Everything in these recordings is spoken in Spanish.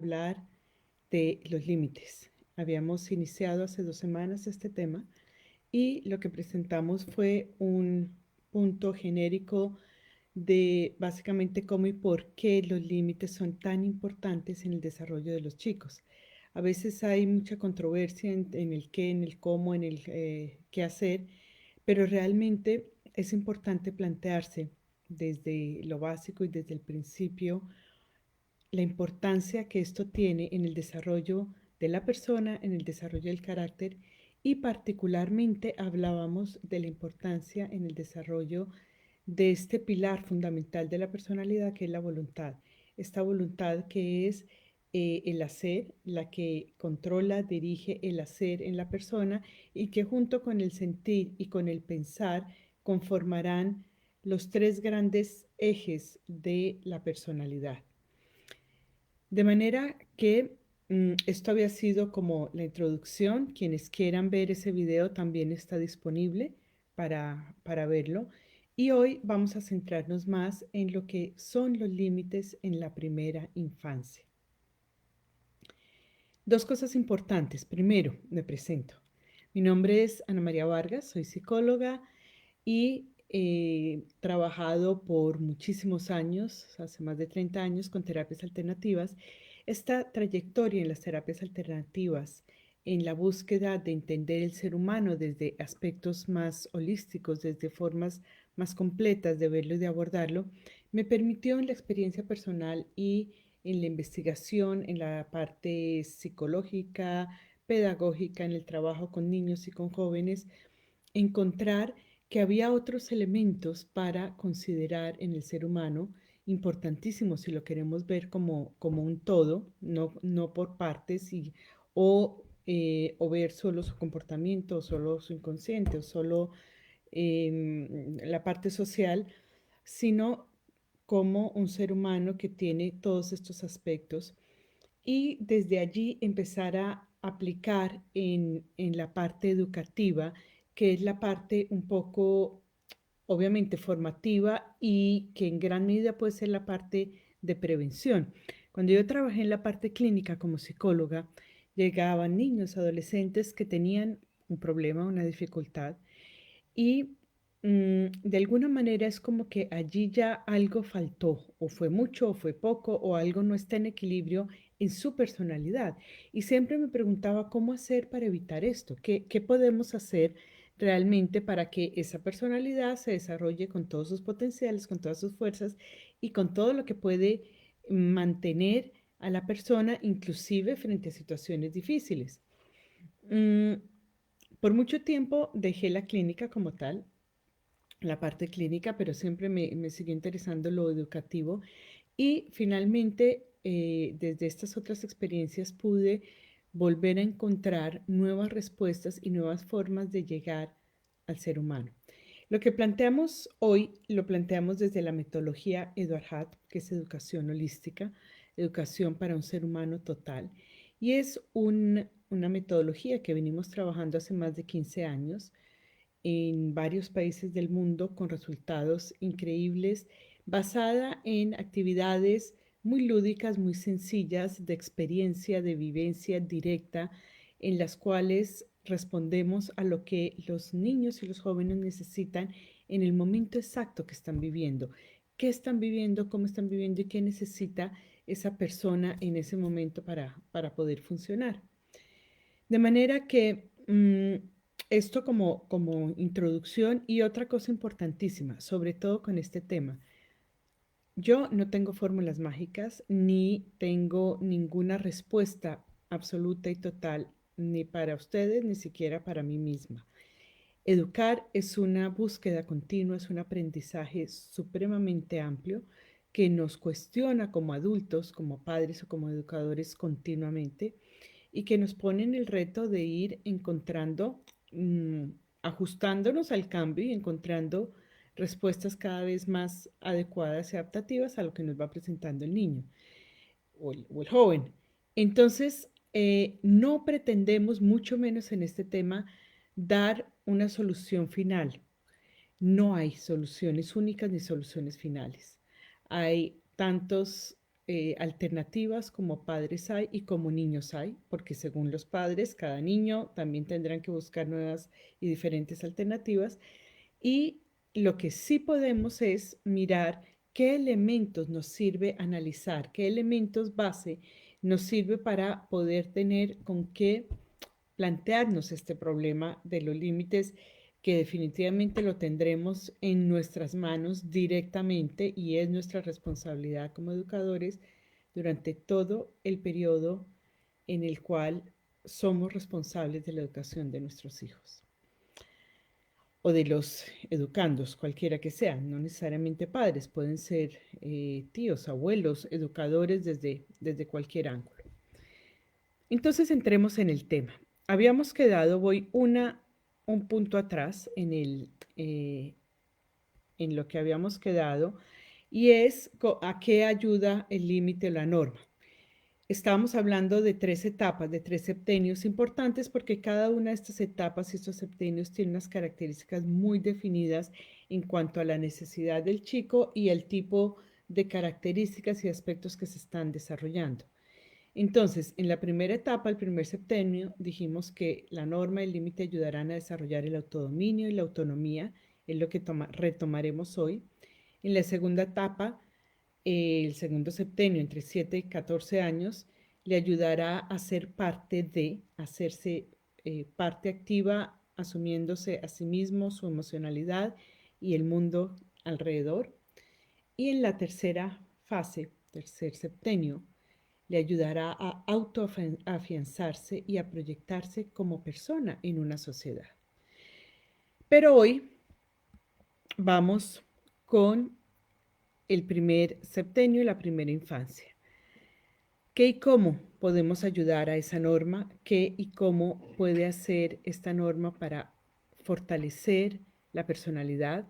hablar de los límites. Habíamos iniciado hace 2 semanas este tema y lo que presentamos fue un punto genérico de básicamente cómo y por qué los límites son tan importantes en el desarrollo de los chicos. A veces hay mucha controversia en el qué, en el cómo, en el qué hacer, pero realmente es importante plantearse desde lo básico y desde el principio la importancia que esto tiene en el desarrollo de la persona, en el desarrollo del carácter y particularmente hablábamos de la importancia en el desarrollo de este pilar fundamental de la personalidad que es la voluntad. Esta voluntad que es el hacer, la que controla, dirige el hacer en la persona y que junto con el sentir y con el pensar conformarán los tres grandes ejes de la personalidad. De manera que esto había sido como la introducción. Quienes quieran ver ese video también está disponible para verlo. Y hoy vamos a centrarnos más en lo que son los límites en la primera infancia. Dos cosas importantes. Primero, me presento. Mi nombre es Ana María Vargas, soy psicóloga y he trabajado por muchísimos años, hace más de 30 años, con terapias alternativas. Esta trayectoria en las terapias alternativas, en la búsqueda de entender el ser humano desde aspectos más holísticos, desde formas más completas de verlo y de abordarlo, me permitió en la experiencia personal y en la investigación, en la parte psicológica, pedagógica, en el trabajo con niños y con jóvenes, encontrar que había otros elementos para considerar en el ser humano importantísimos si lo queremos ver como un todo, no por partes, o ver solo su comportamiento, o solo su inconsciente, o solo la parte social, sino como un ser humano que tiene todos estos aspectos y desde allí empezar a aplicar en la parte educativa, que es la parte un poco, obviamente, formativa y que en gran medida puede ser la parte de prevención. Cuando yo trabajé en la parte clínica como psicóloga, llegaban niños, adolescentes que tenían un problema, una dificultad, y de alguna manera es como que allí ya algo faltó, o fue mucho, o fue poco, o algo no está en equilibrio en su personalidad. Y siempre me preguntaba cómo hacer para evitar esto, qué podemos hacer realmente para que esa personalidad se desarrolle con todos sus potenciales, con todas sus fuerzas y con todo lo que puede mantener a la persona, inclusive frente a situaciones difíciles. Mm, por mucho tiempo dejé la clínica como tal, la parte clínica, pero siempre me siguió interesando lo educativo y finalmente desde estas otras experiencias pude volver a encontrar nuevas respuestas y nuevas formas de llegar al ser humano. Lo que planteamos hoy lo planteamos desde la metodología Edward Hutt, que es educación holística, educación para un ser humano total, y es una metodología que venimos trabajando hace más de 15 años en varios países del mundo con resultados increíbles, basada en actividades muy lúdicas, muy sencillas, de experiencia, de vivencia directa, en las cuales respondemos a lo que los niños y los jóvenes necesitan en el momento exacto que están viviendo. ¿Qué están viviendo? ¿Cómo están viviendo? ¿Y qué necesita esa persona en ese momento para poder funcionar? De manera que esto como introducción y otra cosa importantísima, sobre todo con este tema. Yo no tengo fórmulas mágicas ni tengo ninguna respuesta absoluta y total ni para ustedes ni siquiera para mí misma. Educar es una búsqueda continua, es un aprendizaje supremamente amplio que nos cuestiona como adultos, como padres o como educadores continuamente y que nos ponen el reto de ir encontrando, mm, ajustándonos al cambio y encontrando respuestas cada vez más adecuadas y adaptativas a lo que nos va presentando el niño o el joven. Entonces, no pretendemos, mucho menos en este tema, dar una solución final. No hay soluciones únicas ni soluciones finales. Hay tantos alternativas como padres hay y como niños hay, porque según los padres, cada niño también tendrán que buscar nuevas y diferentes alternativas. Y lo que sí podemos es mirar qué elementos nos sirve analizar, qué elementos base nos sirve para poder tener con qué plantearnos este problema de los límites, que definitivamente lo tendremos en nuestras manos directamente y es nuestra responsabilidad como educadores durante todo el periodo en el cual somos responsables de la educación de nuestros hijos o de los educandos, cualquiera que sean, no necesariamente padres, pueden ser tíos, abuelos, educadores desde cualquier ángulo. Entonces entremos en el tema. Habíamos quedado, voy un punto atrás en lo que habíamos quedado, y es a qué ayuda el límite o la norma. Estábamos hablando de 3 etapas, de 3 septenios importantes, porque cada una de estas etapas y estos septenios tiene unas características muy definidas en cuanto a la necesidad del chico y el tipo de características y aspectos que se están desarrollando. Entonces, en la primera etapa, el primer septenio, dijimos que la norma y el límite ayudarán a desarrollar el autodominio y la autonomía, es lo que retomaremos hoy. En la segunda etapa, el segundo septenio, entre 7 y 14 años, le ayudará a ser parte de, hacerse parte activa, asumiéndose a sí mismo, su emocionalidad y el mundo alrededor. Y en la tercera fase, tercer septenio, le ayudará a autoafianzarse y a proyectarse como persona en una sociedad. Pero hoy vamos con el primer septenio y la primera infancia. ¿Qué y cómo podemos ayudar a esa norma? ¿Qué y cómo puede hacer esta norma para fortalecer la personalidad,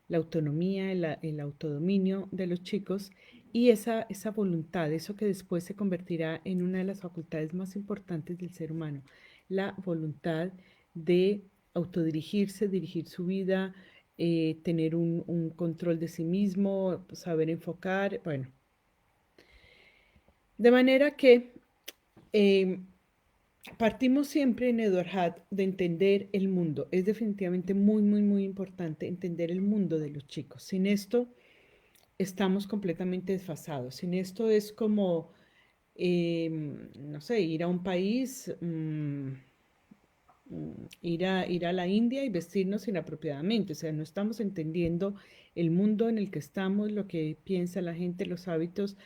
la autonomía, el autodominio de los chicos y esa voluntad, eso que después se convertirá en una de las facultades más importantes del ser humano, la voluntad de autodirigirse, dirigir su vida, tener un control de sí mismo, saber enfocar, bueno. De manera que partimos siempre en Eduard de entender el mundo. Es definitivamente muy, muy, muy importante entender el mundo de los chicos. Sin esto estamos completamente desfasados. Sin esto es como, no sé, ir a un país, ir a la India y vestirnos inapropiadamente. O sea, no estamos entendiendo el mundo en el que estamos, lo que piensa la gente, los hábitos.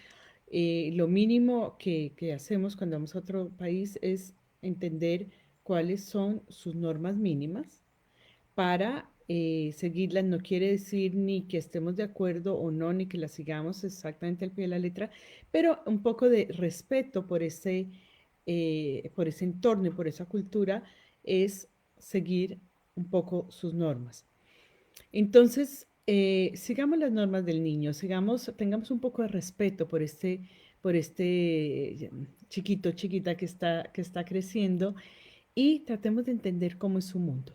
Lo mínimo que hacemos cuando vamos a otro país es entender cuáles son sus normas mínimas para seguirlas. No quiere decir ni que estemos de acuerdo o no, ni que las sigamos exactamente al pie de la letra, pero un poco de respeto por ese entorno y por esa cultura es seguir un poco sus normas. Entonces, sigamos las normas del niño, tengamos un poco de respeto por este chiquito, chiquita que está creciendo y tratemos de entender cómo es su mundo.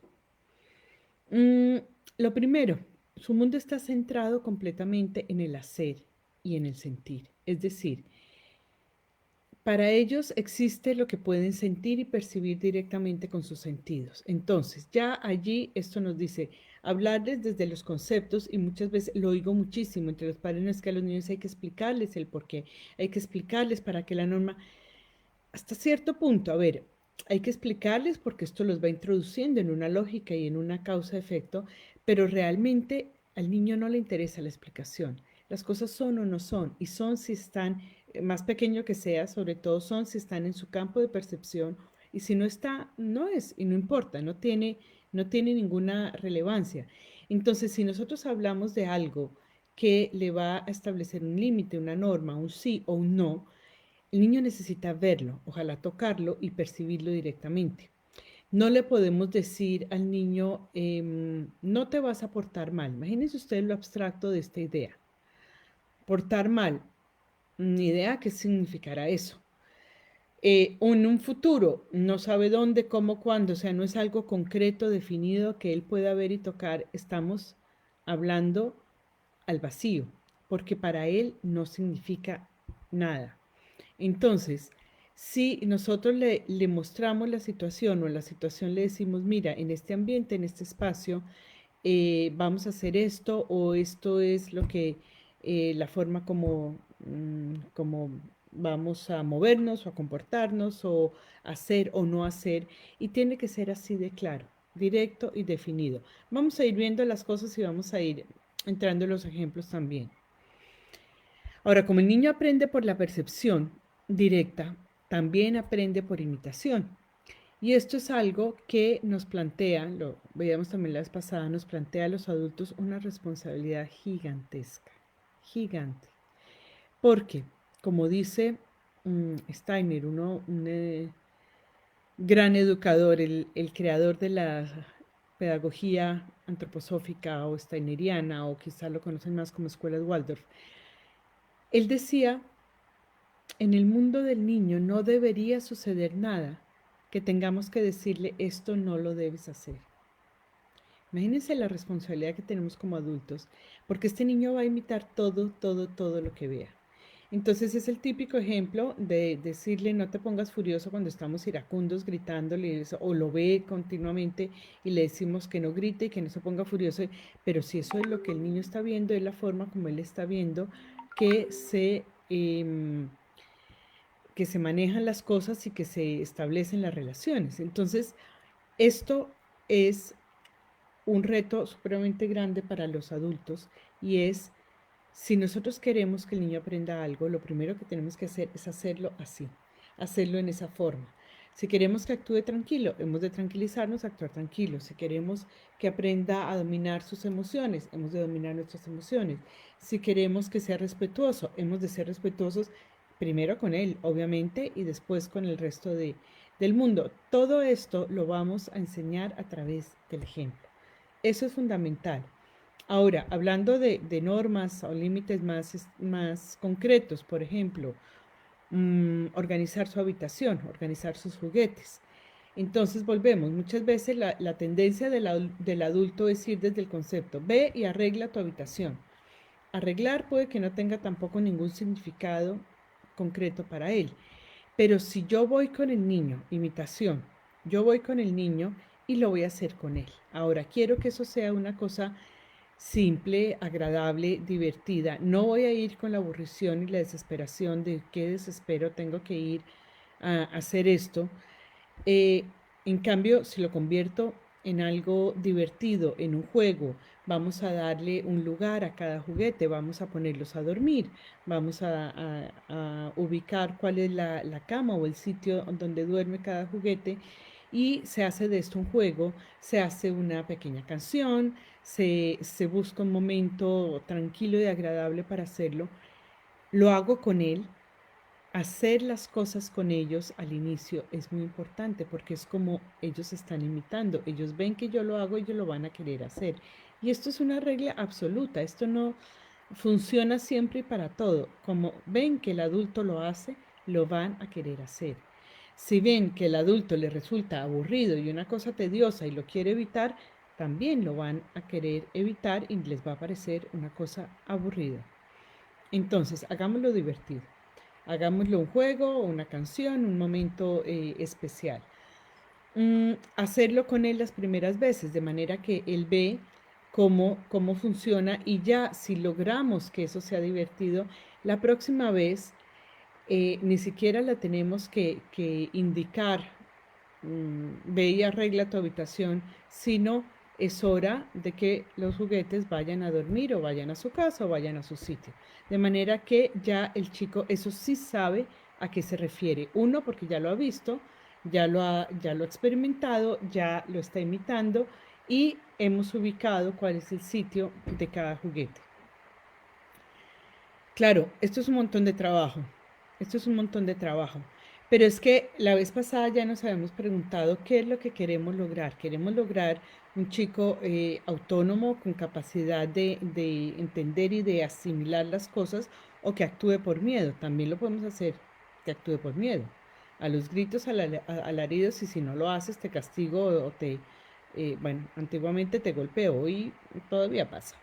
Lo primero, su mundo está centrado completamente en el hacer y en el sentir. Es decir, para ellos existe lo que pueden sentir y percibir directamente con sus sentidos. Entonces, ya allí esto nos dice, hablarles desde los conceptos, y muchas veces lo oigo muchísimo entre los padres, no es que a los niños hay que explicarles el porqué, hay que explicarles para que la norma, hasta cierto punto, a ver, hay que explicarles porque esto los va introduciendo en una lógica y en una causa-efecto, pero realmente al niño no le interesa la explicación. Las cosas son o no son, y son si están, más pequeño que sea, sobre todo son si están en su campo de percepción, y si no está, no es, y no importa, no tiene ninguna relevancia. Entonces, si nosotros hablamos de algo que le va a establecer un límite, una norma, un sí o un no, el niño necesita verlo, ojalá tocarlo y percibirlo directamente. No le podemos decir al niño, no te vas a portar mal. Imagínense ustedes lo abstracto de esta idea. Portar mal, ni idea qué significará eso. En un futuro, no sabe dónde, cómo, cuándo, o sea, no es algo concreto, definido, que él pueda ver y tocar. Estamos hablando al vacío, porque para él no significa nada. Entonces, si nosotros le mostramos la situación o en la situación le decimos, mira, en este ambiente, en este espacio, vamos a hacer esto o esto es lo que, la forma como vamos a movernos o a comportarnos o hacer o no hacer y tiene que ser así de claro, directo y definido. Vamos a ir viendo las cosas y vamos a ir entrando en los ejemplos también. Ahora, como el niño aprende por la percepción directa, también aprende por imitación. Y esto es algo que nos plantea, lo veíamos también la vez pasada, nos plantea a los adultos una responsabilidad gigantesca, gigante. Porque, como dice Steiner, un gran educador, el creador de la pedagogía antroposófica o steineriana, o quizá lo conocen más como escuelas Waldorf, él decía, en el mundo del niño no debería suceder nada que tengamos que decirle esto no lo debes hacer. Imagínense la responsabilidad que tenemos como adultos, porque este niño va a imitar todo lo que vea. Entonces es el típico ejemplo de decirle no te pongas furioso cuando estamos iracundos gritándole eso, o lo ve continuamente y le decimos que no grite y que no se ponga furioso, pero si eso es lo que el niño está viendo, es la forma como él está viendo que se manejan las cosas y que se establecen las relaciones. Entonces, esto es un reto supremamente grande para los adultos y es, si nosotros queremos que el niño aprenda algo, lo primero que tenemos que hacer es hacerlo así, hacerlo en esa forma. Si queremos que actúe tranquilo, hemos de tranquilizarnos, actuar tranquilo. Si queremos que aprenda a dominar sus emociones, hemos de dominar nuestras emociones. Si queremos que sea respetuoso, hemos de ser respetuosos primero con él, obviamente, y después con el resto del mundo. Todo esto lo vamos a enseñar a través del ejemplo. Eso es fundamental. Ahora, hablando de normas o límites más concretos, por ejemplo, organizar su habitación, organizar sus juguetes. Entonces volvemos, muchas veces la tendencia del adulto es ir desde el concepto, ve y arregla tu habitación. Arreglar puede que no tenga tampoco ningún significado concreto para él, pero si yo voy con el niño, imitación, yo voy con el niño y lo voy a hacer con él. Ahora, quiero que eso sea una cosa simple, agradable, divertida. No voy a ir con la aburrición y la desesperación de qué desespero tengo que ir a hacer esto. Eh, en cambio, si lo convierto en algo divertido, en un juego, vamos a darle un lugar a cada juguete, vamos a ponerlos a dormir, vamos a ubicar cuál es la cama o el sitio donde duerme cada juguete y se hace de esto un juego, se hace una pequeña canción, se busca un momento tranquilo y agradable para hacerlo, lo hago con él. Hacer las cosas con ellos al inicio es muy importante porque es como ellos están imitando. Ellos ven que yo lo hago, ellos lo van a querer hacer. Y esto es una regla absoluta. Esto no funciona siempre y para todo. Como ven que el adulto lo hace, lo van a querer hacer. Si ven que el adulto le resulta aburrido y una cosa tediosa y lo quiere evitar, también lo van a querer evitar y les va a parecer una cosa aburrida. Entonces, hagámoslo divertido. Hagámoslo un juego, una canción, un momento especial. Hacerlo con él las primeras veces, de manera que él ve cómo funciona y ya si logramos que eso sea divertido, la próxima vez ni siquiera la tenemos que indicar, ve y arregla tu habitación, sino es hora de que los juguetes vayan a dormir o vayan a su casa o vayan a su sitio. De manera que ya el chico, eso sí sabe a qué se refiere. Uno, porque ya lo ha visto, ya lo ha experimentado, ya lo está imitando y hemos ubicado cuál es el sitio de cada juguete. Claro, esto es un montón de trabajo. Esto es un montón de trabajo. Pero es que la vez pasada ya nos habíamos preguntado qué es lo que queremos lograr. Queremos lograr un chico autónomo con capacidad de entender y de asimilar las cosas o que actúe por miedo. También lo podemos hacer que actúe por miedo. A los gritos, alaridos y si no lo haces te castigo o bueno, antiguamente te golpeo y todavía pasa.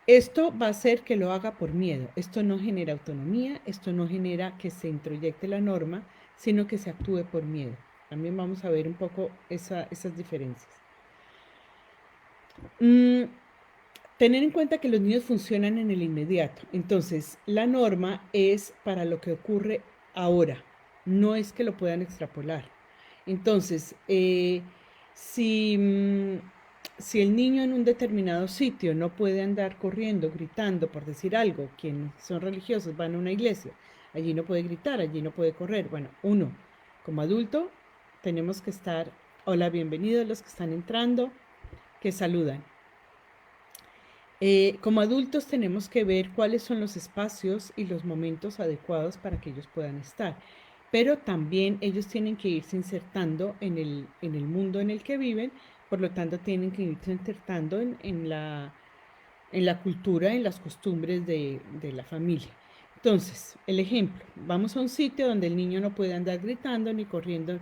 Esto va a hacer que lo haga por miedo. Esto no genera autonomía, esto no genera que se introyecte la norma, sino que se actúe por miedo. También vamos a ver un poco esas diferencias. Tener en cuenta que los niños funcionan en el inmediato. Entonces, la norma es para lo que ocurre ahora, no es que lo puedan extrapolar. Entonces, si, si el niño en un determinado sitio no puede andar corriendo, gritando, por decir algo, quienes son religiosos van a una iglesia, allí no puede gritar, allí no puede correr. Bueno, uno, como adulto, tenemos que estar, hola, bienvenidos los que están entrando, que saludan. Como adultos tenemos que ver cuáles son los espacios y los momentos adecuados para que ellos puedan estar. Pero también ellos tienen que irse insertando en el mundo en el que viven, por lo tanto tienen que irse insertando en la cultura, en las costumbres de la familia. Entonces, el ejemplo, vamos a un sitio donde el niño no puede andar gritando ni corriendo.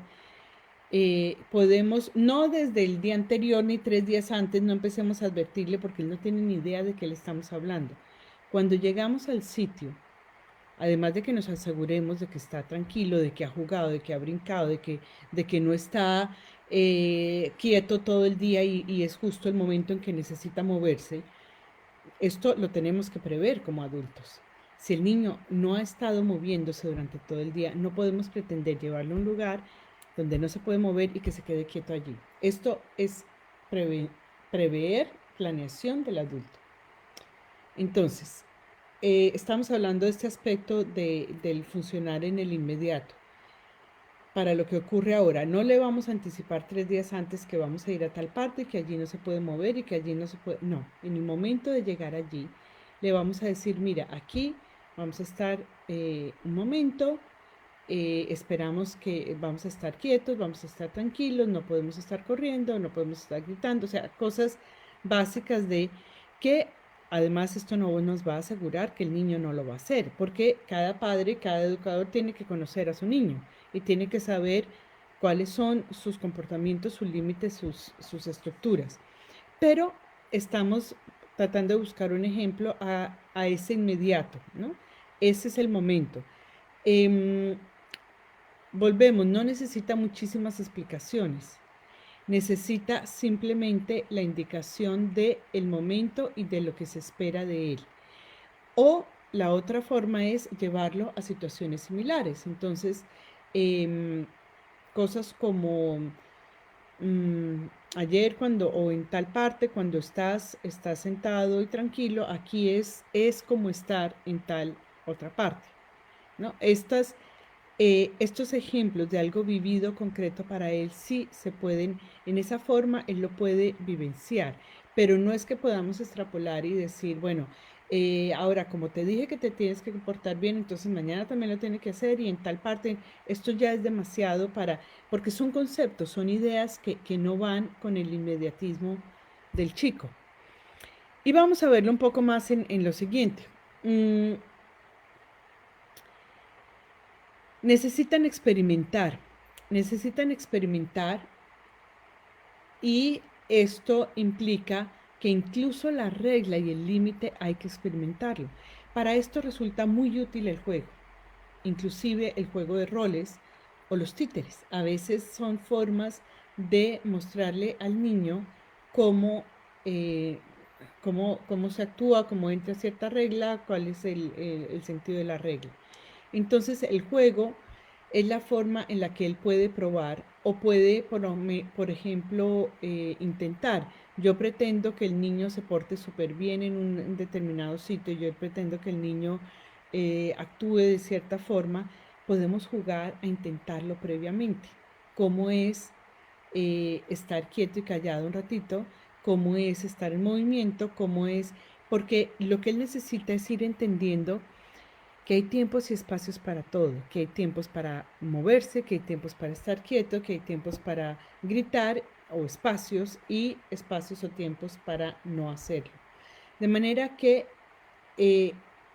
Podemos, no desde el día anterior ni 3 días antes, no empecemos a advertirle porque él no tiene ni idea de qué le estamos hablando. Cuando llegamos al sitio, además de que nos aseguremos de que está tranquilo, de que ha jugado, de que ha brincado, de que no está quieto todo el día y es justo el momento en que necesita moverse, esto lo tenemos que prever como adultos. Si el niño no ha estado moviéndose durante todo el día, no podemos pretender llevarlo a un lugar donde no se puede mover y que se quede quieto allí. Esto es prever planeación del adulto. Entonces, estamos hablando de este aspecto del funcionar en el inmediato. Para lo que ocurre ahora, no le vamos a anticipar 3 días antes que vamos a ir a tal parte y que allí no se puede mover y que allí no se puede. No, en el momento de llegar allí, le vamos a decir, mira, aquí vamos a estar un momento, esperamos que vamos a estar quietos, vamos a estar tranquilos, no podemos estar corriendo, no podemos estar gritando, o sea, cosas básicas de que además esto no nos va a asegurar que el niño no lo va a hacer, porque cada padre, cada educador tiene que conocer a su niño y tiene que saber cuáles son sus comportamientos, sus límites, sus estructuras. Pero estamos tratando de buscar un ejemplo a ese inmediato, ¿no? Ese es el momento. Volvemos, no necesita muchísimas explicaciones. Necesita simplemente la indicación del momento y de lo que se espera de él. O la otra forma es llevarlo a situaciones similares. Entonces, cosas como ayer o en tal parte, cuando estás sentado y tranquilo, aquí es como estar en tal otra parte, ¿no? Estos ejemplos de algo vivido concreto para él sí se pueden, en esa forma él lo puede vivenciar, pero no es que podamos extrapolar y decir, bueno, ahora como te dije que te tienes que comportar bien, entonces mañana también lo tienes que hacer y en tal parte, esto ya es demasiado porque son conceptos, son ideas que no van con el inmediatismo del chico. Y vamos a verlo un poco más en lo siguiente. Necesitan experimentar y esto implica que incluso la regla y el límite hay que experimentarlo. Para esto resulta muy útil el juego, inclusive el juego de roles o los títeres. A veces son formas de mostrarle al niño cómo, eh, cómo se actúa, cómo entra cierta regla, cuál es el sentido de la regla. Entonces el juego es la forma en la que él puede probar o puede, por ejemplo, intentar. Yo pretendo que el niño se porte súper bien en un determinado sitio, yo pretendo que el niño actúe de cierta forma, podemos jugar a intentarlo previamente. ¿Cómo es estar quieto y callado un ratito? ¿Cómo es estar en movimiento? ¿Cómo es? Porque lo que él necesita es ir entendiendo que hay tiempos y espacios para todo, que hay tiempos para moverse, que hay tiempos para estar quieto, que hay tiempos para gritar o espacios y espacios o tiempos para no hacerlo. De manera que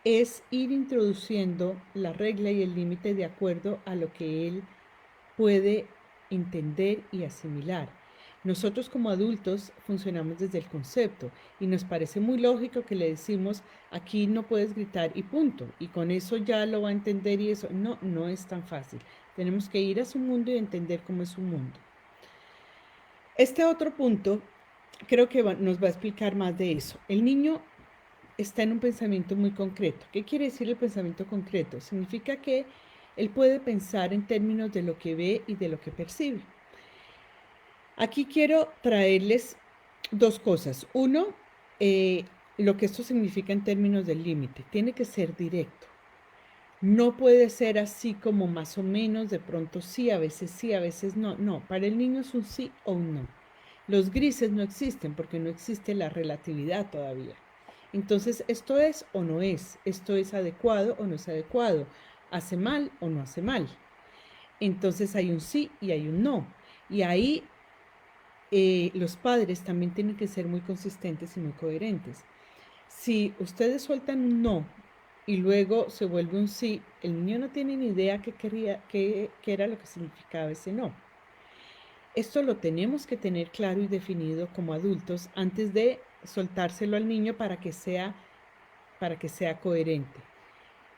es ir introduciendo la regla y el límite de acuerdo a lo que él puede entender y asimilar. Nosotros como adultos funcionamos desde el concepto y nos parece muy lógico que le decimos, aquí no puedes gritar y punto, y con eso ya lo va a entender y eso. No, no es tan fácil. Tenemos que ir a su mundo y entender cómo es su mundo. Este otro punto creo que nos va a explicar más de eso. El niño está en un pensamiento muy concreto. ¿Qué quiere decir el pensamiento concreto? Significa que él puede pensar en términos de lo que ve y de lo que percibe. Aquí quiero traerles dos cosas. Uno, lo que esto significa en términos del límite. Tiene que ser directo. No puede ser así como más o menos, de pronto sí, a veces no. No, para el niño es un sí o un no. Los grises no existen porque no existe la relatividad todavía. Entonces, esto es o no es, esto es adecuado o no es adecuado, hace mal o no hace mal. Entonces hay un sí y hay un no. Y ahí los padres también tienen que ser muy consistentes y muy coherentes. Si ustedes sueltan un no y luego se vuelve un sí, el niño no tiene ni idea qué era lo que significaba ese no. Esto lo tenemos que tener claro y definido como adultos antes de soltárselo al niño para que sea coherente.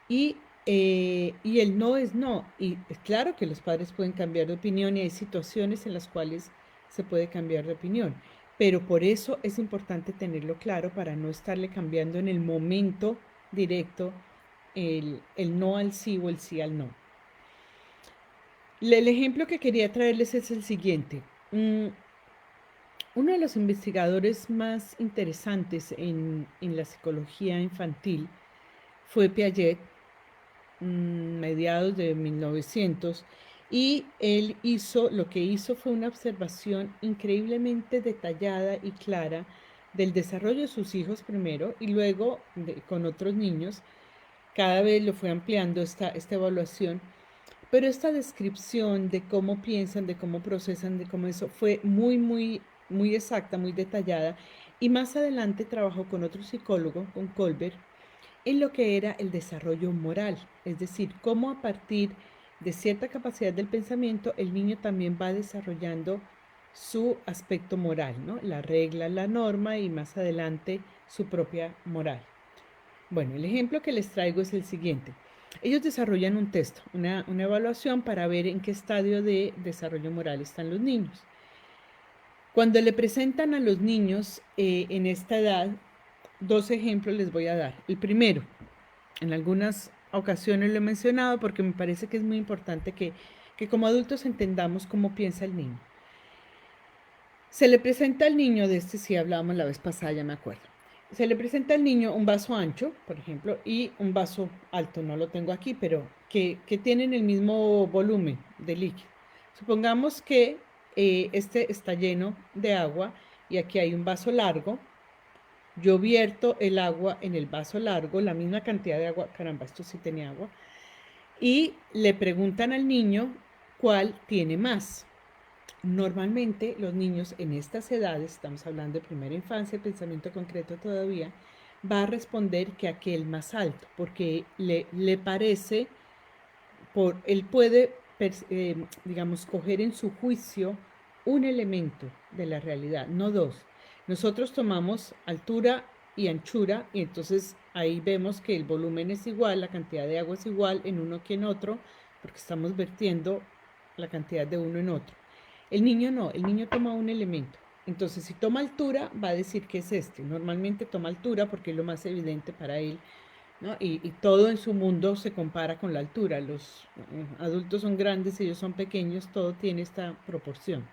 Y el no es no. Y es claro que los padres pueden cambiar de opinión y hay situaciones en las cuales se puede cambiar de opinión. Pero por eso es importante tenerlo claro para no estarle cambiando en el momento directo el no al sí o el sí al no. El ejemplo que quería traerles es el siguiente. Uno de los investigadores más interesantes en la psicología infantil fue Piaget, mediados de 1900, y él lo que hizo fue una observación increíblemente detallada y clara del desarrollo de sus hijos primero y luego con otros niños. Cada vez lo fue ampliando esta evaluación, pero esta descripción de cómo piensan, de cómo procesan, de cómo eso fue muy exacta, muy detallada. Y más adelante trabajó con otro psicólogo, con Kolber, en lo que era el desarrollo moral, es decir, cómo a partir de cierta capacidad del pensamiento el niño también va desarrollando su aspecto moral, ¿no? La regla, la norma y más adelante su propia moral. Bueno, el ejemplo que les traigo es el siguiente. Ellos desarrollan un test, una evaluación para ver en qué estadio de desarrollo moral están los niños. Cuando le presentan a los niños en esta edad, dos ejemplos les voy a dar. El primero, en algunas ocasiones lo he mencionado porque me parece que es muy importante que como adultos entendamos cómo piensa el niño. Se le presenta al niño, de este sí hablábamos la vez pasada, ya me acuerdo. Se le presenta al niño un vaso ancho, por ejemplo, y un vaso alto, no lo tengo aquí, pero que tienen el mismo volumen de líquido. Supongamos que este está lleno de agua y aquí hay un vaso largo. Yo vierto el agua en el vaso largo, la misma cantidad de agua, caramba, esto sí tenía agua, y le preguntan al niño cuál tiene más. Normalmente los niños en estas edades, estamos hablando de primera infancia, pensamiento concreto todavía, va a responder que aquel más alto, porque le parece, él puede, digamos, coger en su juicio un elemento de la realidad, no dos. Nosotros tomamos altura y anchura y entonces ahí vemos que el volumen es igual, la cantidad de agua es igual en uno que en otro, porque estamos vertiendo la cantidad de uno en otro. El niño no, el niño toma un elemento. Entonces, si toma altura, va a decir que es este. Normalmente toma altura porque es lo más evidente para él, ¿no? Y todo en su mundo se compara con la altura. Los adultos son grandes, ellos son pequeños, todo tiene esta proporción.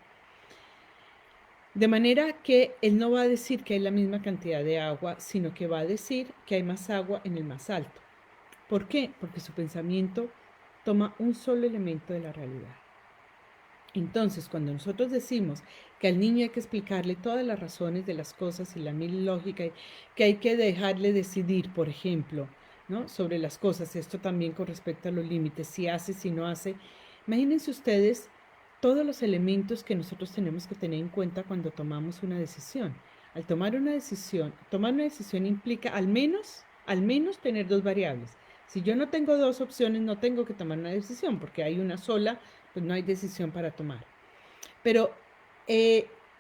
De manera que él no va a decir que hay la misma cantidad de agua, sino que va a decir que hay más agua en el más alto. ¿Por qué? Porque su pensamiento toma un solo elemento de la realidad. Entonces, cuando nosotros decimos que al niño hay que explicarle todas las razones de las cosas y la mil lógica, que hay que dejarle decidir, por ejemplo, ¿no? Sobre las cosas, esto también con respecto a los límites, si hace, si no hace. Imagínense ustedes todos los elementos que nosotros tenemos que tener en cuenta cuando tomamos una decisión. Al tomar una decisión implica al menos tener dos variables. Si yo no tengo dos opciones, no tengo que tomar una decisión, porque hay una sola, pues no hay decisión para tomar. Pero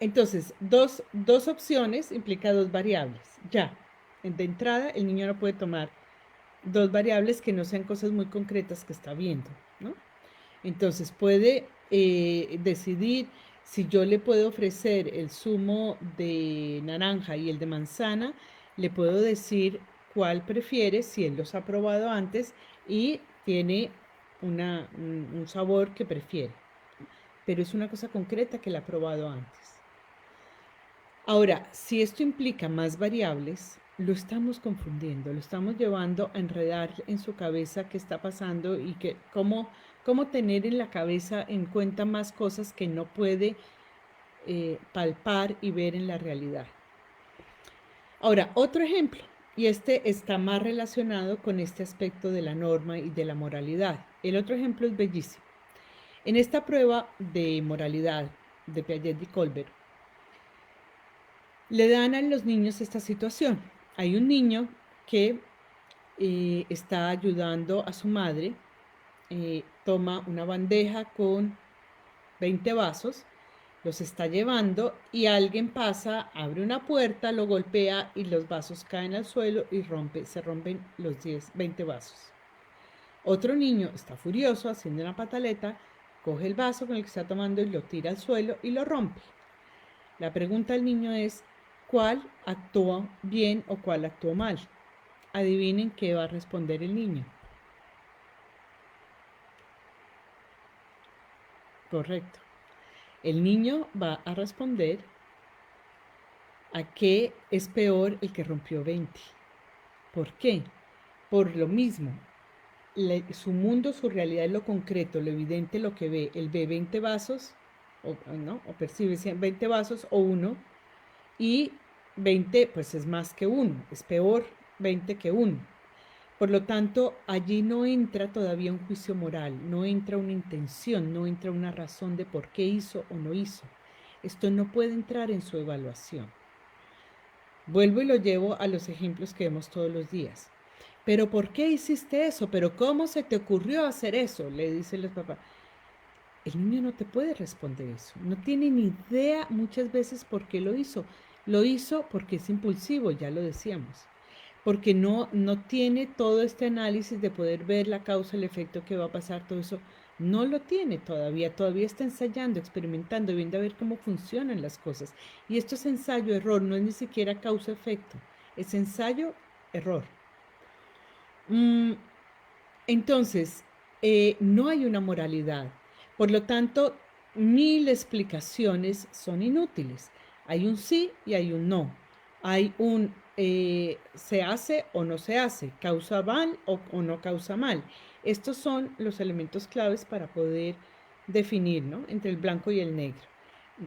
Entonces, dos opciones implica dos variables. Ya, de entrada, el niño no puede tomar dos variables que no sean cosas muy concretas que está viendo, ¿no? Entonces, puede decidir si yo le puedo ofrecer el zumo de naranja y el de manzana, le puedo decir cuál prefiere, si él los ha probado antes y tiene un sabor que prefiere. Pero es una cosa concreta que la ha probado antes. Ahora, si esto implica más variables, lo estamos confundiendo, lo estamos llevando a enredar en su cabeza qué está pasando y cómo tener en la cabeza en cuenta más cosas que no puede palpar y ver en la realidad. Ahora, otro ejemplo, y este está más relacionado con este aspecto de la norma y de la moralidad. El otro ejemplo es bellísimo. En esta prueba de moralidad de Piaget y Colbert, le dan a los niños esta situación. Hay un niño que está ayudando a su madre, toma una bandeja con 20 vasos, los está llevando y alguien pasa, abre una puerta, lo golpea y los vasos caen al suelo y se rompen los 20 vasos. Otro niño está furioso, haciendo una pataleta, coge el vaso con el que está tomando y lo tira al suelo y lo rompe. La pregunta al niño es, ¿cuál actuó bien o cuál actuó mal? Adivinen qué va a responder el niño. Correcto. El niño va a responder a que es peor el que rompió 20. ¿Por qué? Por lo mismo. Su mundo, su realidad es lo concreto, lo evidente, lo que ve. Él ve 20 vasos, o percibe 20 vasos o uno, y 20 pues es más que uno, es peor 20 que uno. Por lo tanto, allí no entra todavía un juicio moral, no entra una intención, no entra una razón de por qué hizo o no hizo. Esto no puede entrar en su evaluación. Vuelvo y lo llevo a los ejemplos que vemos todos los días. ¿Pero por qué hiciste eso? ¿Pero cómo se te ocurrió hacer eso? Le dicen los papás. El niño no te puede responder eso. No tiene ni idea muchas veces por qué lo hizo. Lo hizo porque es impulsivo, ya lo decíamos. Porque no tiene todo este análisis de poder ver la causa, el efecto que va a pasar, todo eso. No lo tiene todavía. Todavía está ensayando, experimentando, viendo a ver cómo funcionan las cosas. Y esto es ensayo-error, no es ni siquiera causa-efecto. Es ensayo-error. Entonces, no hay una moralidad. Por lo tanto, 1000 explicaciones son inútiles. Hay un sí y hay un no. Hay un se hace o no se hace, causa mal o no causa mal. Estos son los elementos claves para poder definir, ¿no?, entre el blanco y el negro.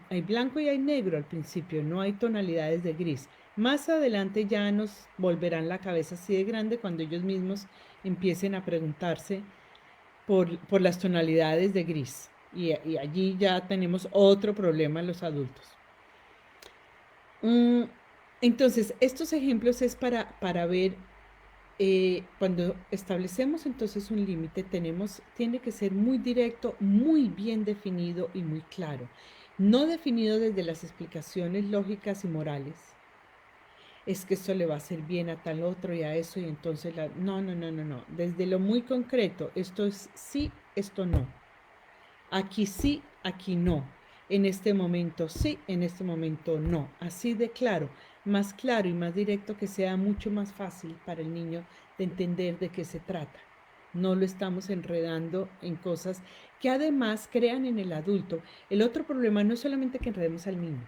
Hay blanco y hay negro al principio, no hay tonalidades de gris. Más adelante ya nos volverán la cabeza así de grande cuando ellos mismos empiecen a preguntarse por las tonalidades de gris. Y allí ya tenemos otro problema en los adultos. Entonces, estos ejemplos es para ver, cuando establecemos entonces un límite, tiene que ser muy directo, muy bien definido y muy claro. No definido desde las explicaciones lógicas y morales. Es que esto le va a hacer bien a tal otro y a eso, y entonces no. Desde lo muy concreto, esto es sí, esto no. Aquí sí, aquí no. En este momento sí, en este momento no. Así de claro, más claro y más directo, que sea mucho más fácil para el niño de entender de qué se trata. No lo estamos enredando en cosas que además crean en el adulto. El otro problema no es solamente que enredemos al niño.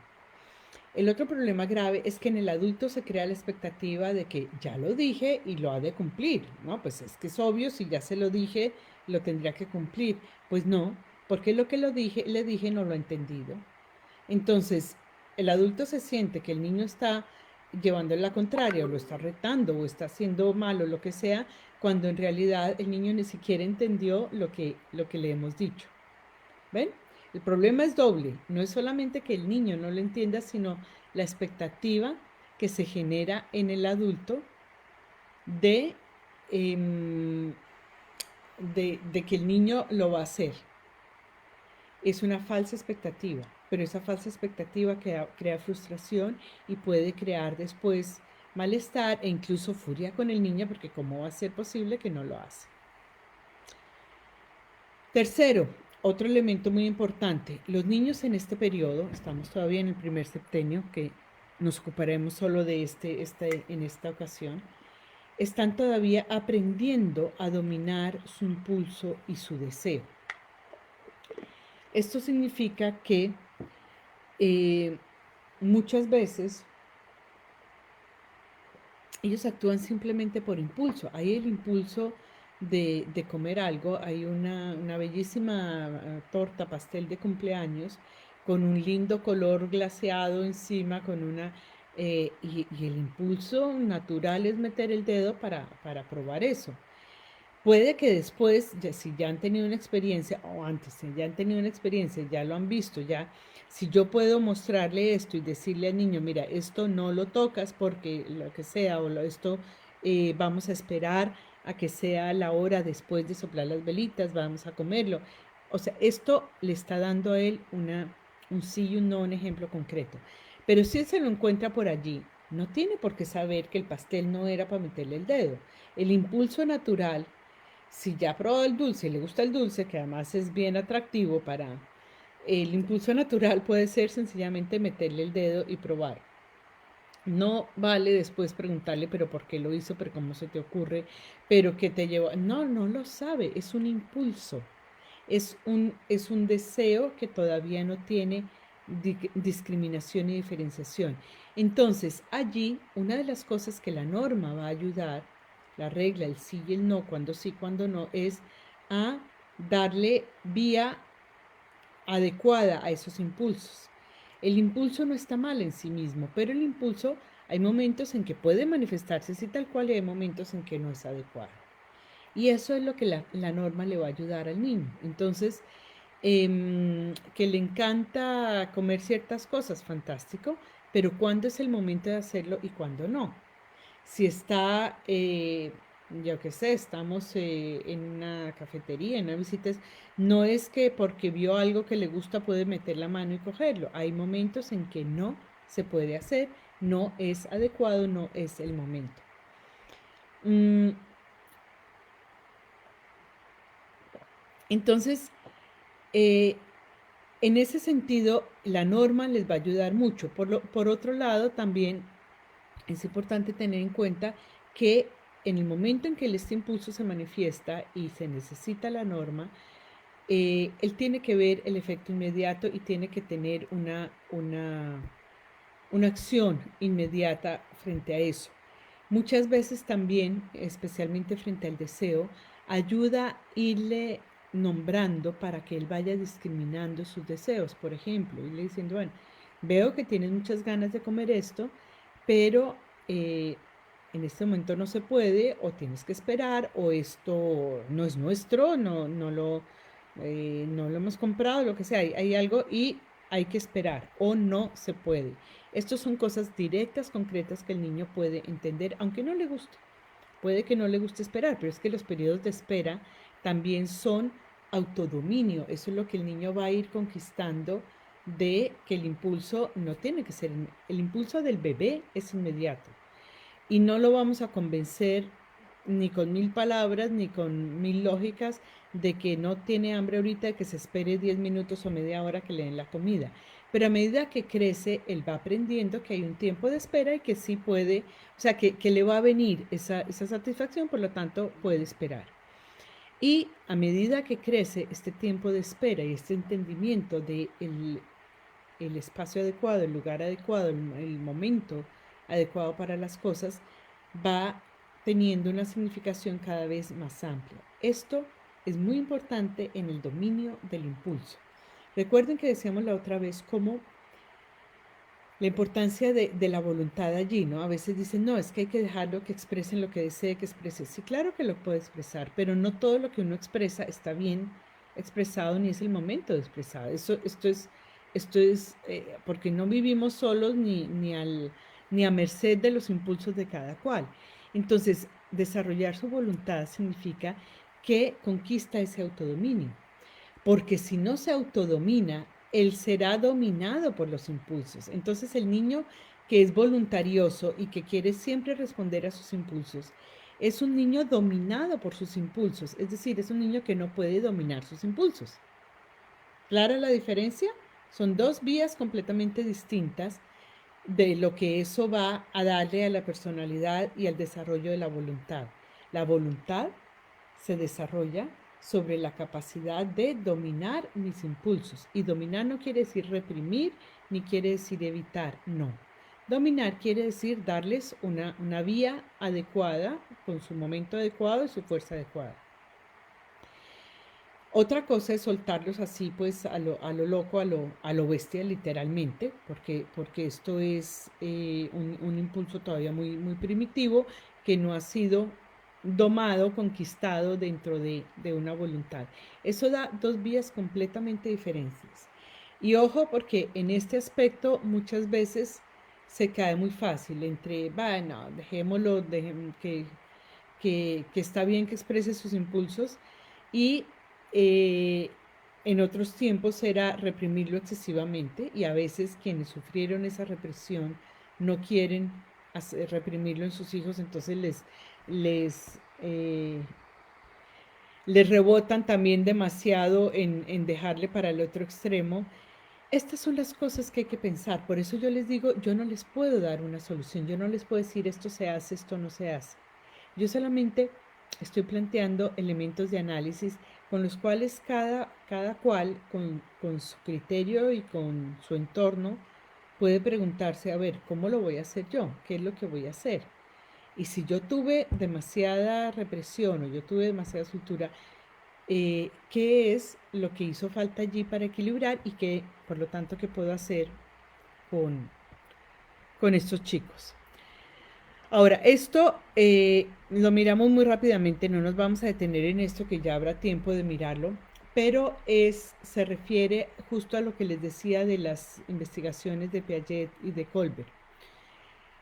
El otro problema grave es que en el adulto se crea la expectativa de que ya lo dije y lo ha de cumplir, ¿no? Pues es que es obvio, si ya se lo dije, lo tendría que cumplir. Pues no, porque lo que le dije no lo ha entendido. Entonces, el adulto se siente que el niño está llevando la contraria, o lo está retando, o está haciendo mal, o lo que sea, cuando en realidad el niño ni siquiera entendió lo que le hemos dicho. ¿Ven? El problema es doble. No es solamente que el niño no lo entienda, sino la expectativa que se genera en el adulto de, de que el niño lo va a hacer. Es una falsa expectativa. pero esa falsa expectativa crea frustración y puede crear después malestar e incluso furia con el niño, porque ¿cómo va a ser posible que no lo hace? Tercero, otro elemento muy importante, los niños en este periodo, estamos todavía en el primer septenio, que nos ocuparemos solo de en esta ocasión, están todavía aprendiendo a dominar su impulso y su deseo. Esto significa que muchas veces ellos actúan simplemente por impulso. Hay el impulso de comer algo. Hay una bellísima torta, pastel de cumpleaños con un lindo color glaseado encima, y el impulso natural es meter el dedo para probar eso. Puede que después, si ya han tenido una experiencia, o antes, si ya han tenido una experiencia, ya lo han visto, ya, si yo puedo mostrarle esto y decirle al niño, mira, esto no lo tocas porque lo que sea, esto vamos a esperar a que sea la hora después de soplar las velitas, vamos a comerlo. O sea, esto le está dando a él un sí y un no, un ejemplo concreto. Pero si él se lo encuentra por allí, no tiene por qué saber que el pastel no era para meterle el dedo. El impulso natural, si ya ha probado el dulce y le gusta el dulce, que además es bien atractivo el impulso natural puede ser sencillamente meterle el dedo y probar. No vale después preguntarle, pero ¿por qué lo hizo? ¿Pero cómo se te ocurre? ¿Pero qué te llevó? No, no lo sabe, es un impulso. Es un deseo que todavía no tiene discriminación y diferenciación. Entonces, allí, una de las cosas que la norma va a ayudar, la regla, el sí y el no, cuando sí, cuando no, es a darle vía adecuada a esos impulsos. El impulso no está mal en sí mismo, pero el impulso hay momentos en que puede manifestarse así tal cual y hay momentos en que no es adecuado. Y eso es lo que la norma le va a ayudar al niño. Entonces, que le encanta comer ciertas cosas, fantástico, pero ¿cuándo es el momento de hacerlo y cuándo no? Si está, yo qué sé, estamos en una cafetería, en una visita, no es que porque vio algo que le gusta puede meter la mano y cogerlo. Hay momentos en que no se puede hacer, no es adecuado, no es el momento. Entonces, en ese sentido, la norma les va a ayudar mucho. Por otro lado, también es importante tener en cuenta que en el momento en que este impulso se manifiesta y se necesita la norma, él tiene que ver el efecto inmediato y tiene que tener una acción inmediata frente a eso. Muchas veces también, especialmente frente al deseo, ayuda a irle nombrando para que él vaya discriminando sus deseos. Por ejemplo, irle diciendo, bueno, veo que tienes muchas ganas de comer esto, pero en este momento no se puede, o tienes que esperar, o esto no es nuestro, no lo hemos comprado, lo que sea, hay algo y hay que esperar, o no se puede. Estas son cosas directas, concretas que el niño puede entender, aunque no le guste. Puede que no le guste esperar, pero es que los periodos de espera también son autodominio. Eso es lo que el niño va a ir conquistando de que el impulso no tiene que ser, el impulso del bebé es inmediato. Y no lo vamos a convencer ni con 1000 palabras, ni con 1000 lógicas de que no tiene hambre ahorita, de que se espere 10 minutos o media hora que le den la comida. Pero a medida que crece, él va aprendiendo que hay un tiempo de espera y que sí puede, o sea, que le va a venir esa satisfacción, por lo tanto puede esperar. Y a medida que crece este tiempo de espera y este entendimiento de el espacio adecuado, el lugar adecuado, el momento adecuado para las cosas, va teniendo una significación cada vez más amplia. Esto es muy importante en el dominio del impulso. Recuerden que decíamos la otra vez cómo la importancia de la voluntad allí, ¿no? A veces dicen, no, es que hay que dejarlo que expresen lo que desee que exprese. Sí, claro que lo puede expresar, pero no todo lo que uno expresa está bien expresado ni es el momento de expresar. Esto es porque no vivimos solos ni a merced de los impulsos de cada cual. Entonces, desarrollar su voluntad significa que conquista ese autodominio. Porque si no se autodomina, él será dominado por los impulsos. Entonces el niño que es voluntarioso y que quiere siempre responder a sus impulsos, es un niño dominado por sus impulsos, es decir, es un niño que no puede dominar sus impulsos. ¿Clara la diferencia? Son dos vías completamente distintas de lo que eso va a darle a la personalidad y al desarrollo de la voluntad. La voluntad se desarrolla sobre la capacidad de dominar mis impulsos. Y dominar no quiere decir reprimir, ni quiere decir evitar, no. Dominar quiere decir darles una vía adecuada, con su momento adecuado y su fuerza adecuada. Otra cosa es soltarlos así, pues a lo loco, a lo bestia, literalmente, porque esto es un impulso todavía muy primitivo que no ha sido domado, conquistado dentro de una voluntad. Eso da dos vías completamente diferentes. Y ojo, porque en este aspecto muchas veces se cae muy fácil entre, bueno, dejémoslo, que está bien que exprese sus impulsos y eh, en otros tiempos era reprimirlo excesivamente y a veces quienes sufrieron esa represión no quieren reprimirlo en sus hijos, entonces les, eh, les rebotan también demasiado en dejarle para el otro extremo. Estas son las cosas que hay que pensar, por eso yo les digo, yo no les puedo dar una solución, yo no les puedo decir esto se hace, esto no se hace. Yo solamente estoy planteando elementos de análisis con los cuales cada cual, con su criterio y con su entorno, puede preguntarse, a ver, ¿cómo lo voy a hacer yo? ¿Qué es lo que voy a hacer? Y si yo tuve demasiada represión o yo tuve demasiada soltura, ¿qué es lo que hizo falta allí para equilibrar y qué, por lo tanto, qué puedo hacer con, con estos chicos? Ahora, esto lo miramos muy rápidamente, no nos vamos a detener en esto que ya habrá tiempo de mirarlo, pero se refiere justo a lo que les decía de las investigaciones de Piaget y de Colbert.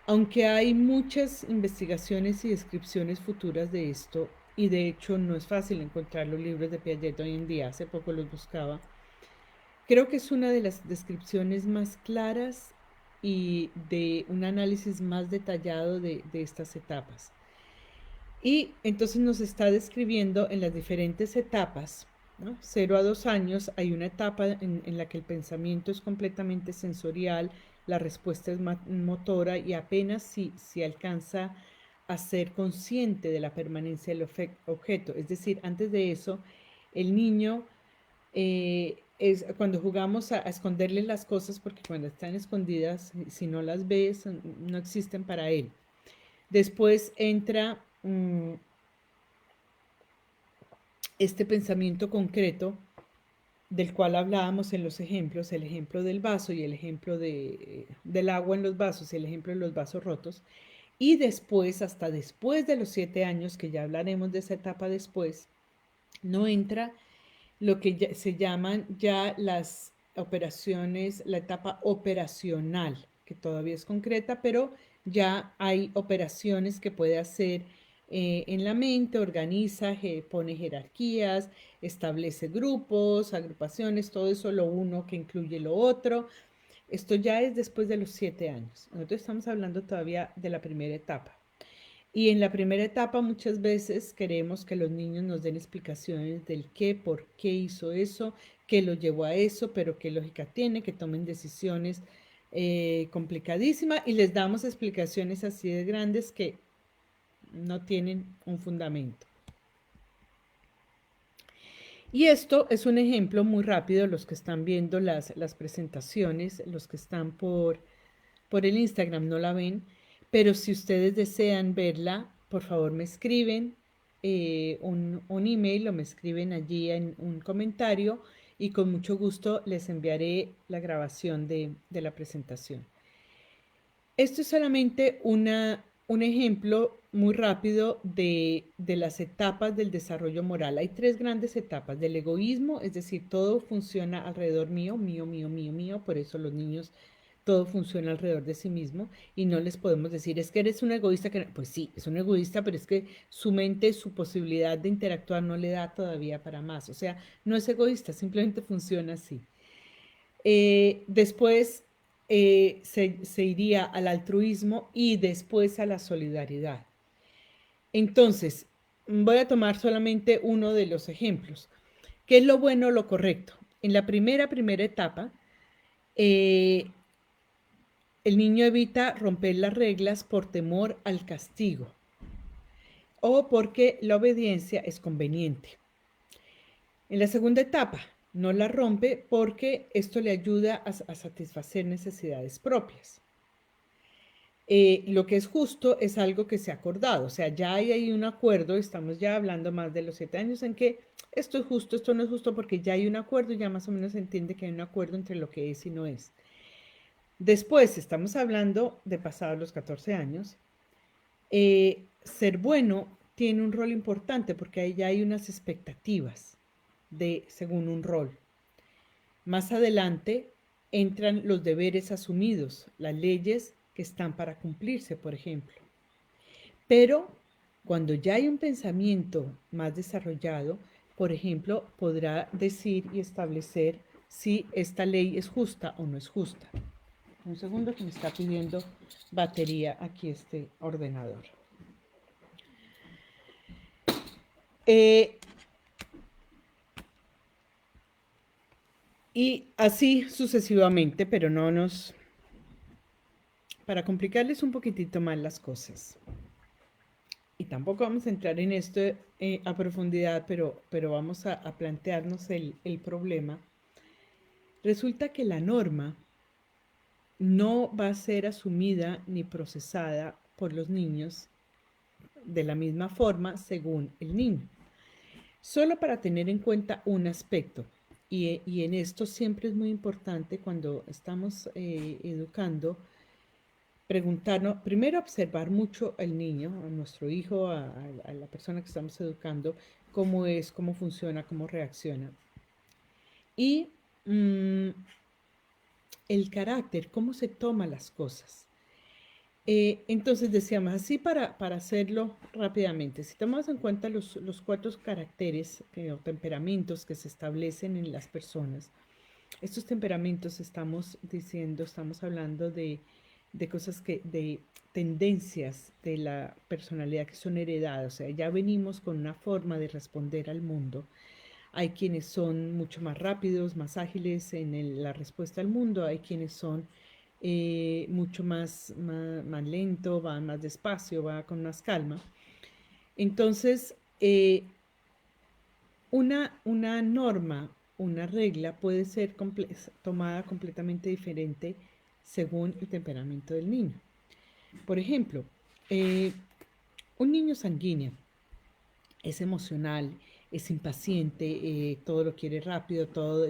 Aunque hay muchas investigaciones y descripciones futuras de esto, y de hecho no es fácil encontrar los libros de Piaget hoy en día, hace poco los buscaba, creo que es una de las descripciones más claras y de un análisis más detallado de estas etapas. Y entonces nos está describiendo en las diferentes etapas, ¿no? 0 a 2 años hay una etapa en la que el pensamiento es completamente sensorial, la respuesta es motora y apenas si alcanza a ser consciente de la permanencia del objeto. Es decir, antes de eso, el niño es cuando jugamos a esconderle las cosas, porque cuando están escondidas, si no las ves, no existen para él. Después entra este pensamiento concreto del cual hablábamos en los ejemplos, el ejemplo del vaso y el ejemplo del agua en los vasos y el ejemplo de los vasos rotos. Y después, hasta después de los 7 años, que ya hablaremos de esa etapa después, no entra lo que se llaman ya las operaciones, la etapa operacional, que todavía es concreta, pero ya hay operaciones que puede hacer en la mente, organiza, pone jerarquías, establece grupos, agrupaciones, todo eso lo uno que incluye lo otro. Esto ya es después de los 7 años. Nosotros estamos hablando todavía de la primera etapa. Y en la primera etapa muchas veces queremos que los niños nos den explicaciones del qué, por qué hizo eso, qué lo llevó a eso, pero qué lógica tiene, que tomen decisiones complicadísimas y les damos explicaciones así de grandes que no tienen un fundamento. Y esto es un ejemplo muy rápido, los que están viendo las presentaciones, los que están por el Instagram no la ven, pero si ustedes desean verla, por favor me escriben un email o me escriben allí en un comentario y con mucho gusto les enviaré la grabación de la presentación. Esto es solamente un ejemplo muy rápido de las etapas del desarrollo moral. Hay 3 grandes etapas del egoísmo, es decir, todo funciona alrededor mío, mío, mío, mío, mío, por eso los niños todo funciona alrededor de sí mismo y no les podemos decir, es que eres un egoísta, que pues sí, es un egoísta, pero es que su mente, su posibilidad de interactuar no le da todavía para más. O sea, no es egoísta, simplemente funciona así. Después se iría al altruismo y después a la solidaridad. Entonces, voy a tomar solamente uno de los ejemplos. ¿Qué es lo bueno o lo correcto? En la primera etapa, el niño evita romper las reglas por temor al castigo o porque la obediencia es conveniente. En la segunda etapa, no la rompe porque esto le ayuda a satisfacer necesidades propias. Lo que es justo es algo que se ha acordado, o sea, ya hay ahí un acuerdo, estamos ya hablando más de los 7 años en que esto es justo, esto no es justo porque ya hay un acuerdo y ya más o menos se entiende que hay un acuerdo entre lo que es y no es. Después, estamos hablando de pasados los 14 años, ser bueno tiene un rol importante porque ahí ya hay unas expectativas según un rol. Más adelante entran los deberes asumidos, las leyes que están para cumplirse, por ejemplo. Pero cuando ya hay un pensamiento más desarrollado, por ejemplo, podrá decir y establecer si esta ley es justa o no es justa. Un segundo que me está pidiendo batería aquí este ordenador. Y así sucesivamente, pero no nos... Para complicarles un poquitito más las cosas. Y tampoco vamos a entrar en esto a profundidad, pero vamos a plantearnos el problema. Resulta que la norma no va a ser asumida ni procesada por los niños de la misma forma según el niño. Solo para tener en cuenta un aspecto, y en esto siempre es muy importante cuando estamos educando, preguntarnos, primero observar mucho al niño, a nuestro hijo, a la persona que estamos educando, cómo es, cómo funciona, cómo reacciona. Y el carácter, cómo se toma las cosas. Entonces decíamos, así para hacerlo rápidamente, si tomamos en cuenta los 4 caracteres o temperamentos que se establecen en las personas, estos temperamentos estamos diciendo, estamos hablando de cosas de tendencias de la personalidad que son heredadas, o sea, ya venimos con una forma de responder al mundo. Hay quienes son mucho más rápidos, más ágiles en la respuesta al mundo, hay quienes son mucho más lento, van más despacio, va con más calma. Entonces, una norma, una regla puede ser tomada completamente diferente según el temperamento del niño. Por ejemplo, un niño sanguíneo es emocional, es impaciente, todo lo quiere rápido, todo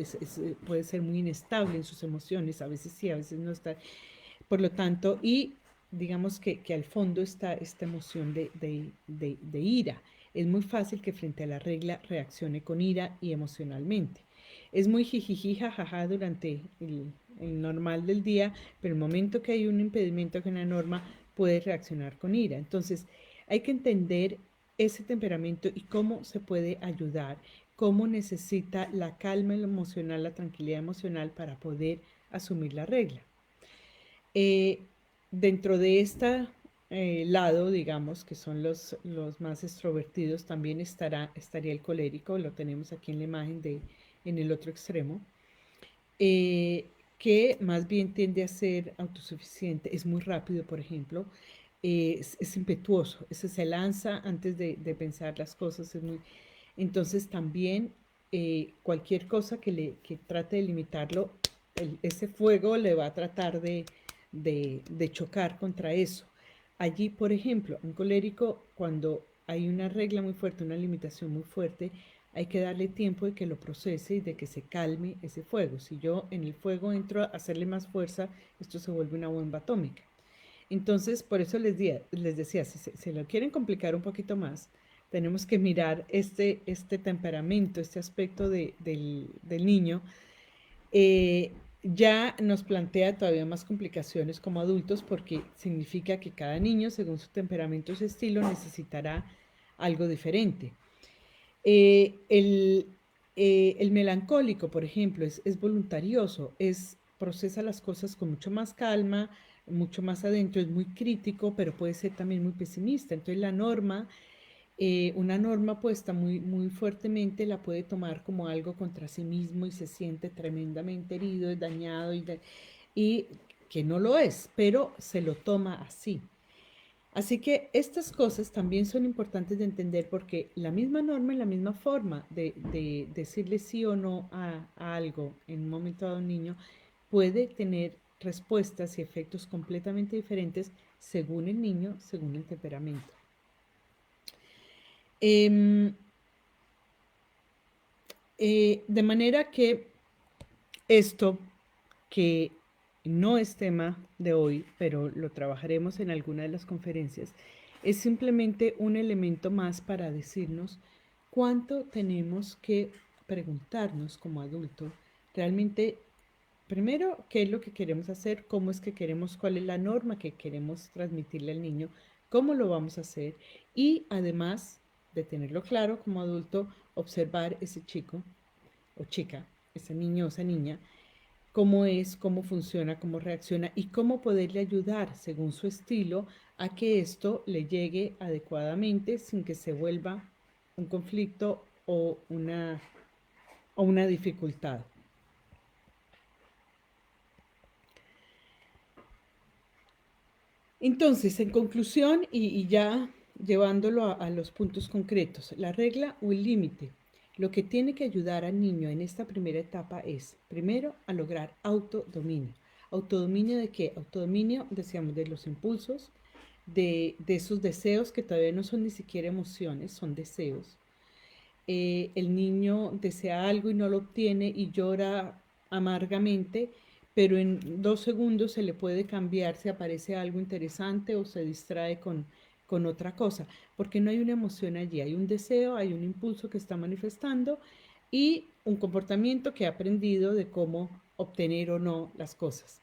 puede ser muy inestable en sus emociones, a veces sí, a veces no está. Por lo tanto, y digamos que al fondo está esta emoción de ira. Es muy fácil que frente a la regla reaccione con ira y emocionalmente. Es muy jijiji, jajaja durante el normal del día, pero el momento que hay un impedimento que una norma puede reaccionar con ira. Entonces, hay que entender ese temperamento y cómo se puede ayudar, cómo necesita la calma emocional, la tranquilidad emocional para poder asumir la regla. Dentro de este lado, digamos, que son los más extrovertidos, también estaría el colérico, lo tenemos aquí en la imagen en el otro extremo, que más bien tiende a ser autosuficiente, es muy rápido, por ejemplo, es impetuoso, ese se lanza antes de pensar las cosas, entonces también cualquier cosa que trate de limitarlo, ese fuego le va a tratar de chocar contra eso. Allí, por ejemplo, un colérico, cuando hay una regla muy fuerte, una limitación muy fuerte, hay que darle tiempo de que lo procese y de que se calme ese fuego. Si yo en el fuego entro a hacerle más fuerza, esto se vuelve una bomba atómica. Entonces, por eso les decía, si se lo quieren complicar un poquito más, tenemos que mirar este temperamento, este aspecto del niño. Ya nos plantea todavía más complicaciones como adultos porque significa que cada niño, según su temperamento y su estilo, necesitará algo diferente. El melancólico, por ejemplo, es voluntarioso, procesa las cosas con mucho más calma, mucho más adentro, es muy crítico, pero puede ser también muy pesimista. Entonces la norma, una norma puesta muy fuertemente la puede tomar como algo contra sí mismo y se siente tremendamente herido, dañado y que no lo es, pero se lo toma así. Así que estas cosas también son importantes de entender porque la misma norma y la misma forma de decirle sí o no a algo en un momento dado a un niño puede tener respuestas y efectos completamente diferentes según el niño, según el temperamento. De manera que esto, que no es tema de hoy, pero lo trabajaremos en alguna de las conferencias, es simplemente un elemento más para decirnos cuánto tenemos que preguntarnos como adultos realmente, primero, qué es lo que queremos hacer, cómo es que queremos, cuál es la norma que queremos transmitirle al niño, cómo lo vamos a hacer y además de tenerlo claro como adulto, observar ese chico o chica, ese niño o esa niña, cómo es, cómo funciona, cómo reacciona y cómo poderle ayudar según su estilo a que esto le llegue adecuadamente sin que se vuelva un conflicto o una dificultad. Entonces, en conclusión y ya llevándolo a los puntos concretos, la regla o el límite. Lo que tiene que ayudar al niño en esta primera etapa es, primero, a lograr autodominio. ¿Autodominio de qué? Autodominio, decíamos, de los impulsos, de esos deseos que todavía no son ni siquiera emociones, son deseos. El niño desea algo y no lo obtiene y llora amargamente, pero en 2 segundos se le puede cambiar si aparece algo interesante o se distrae con otra cosa, porque no hay una emoción allí, hay un deseo, hay un impulso que está manifestando y un comportamiento que ha aprendido de cómo obtener o no las cosas.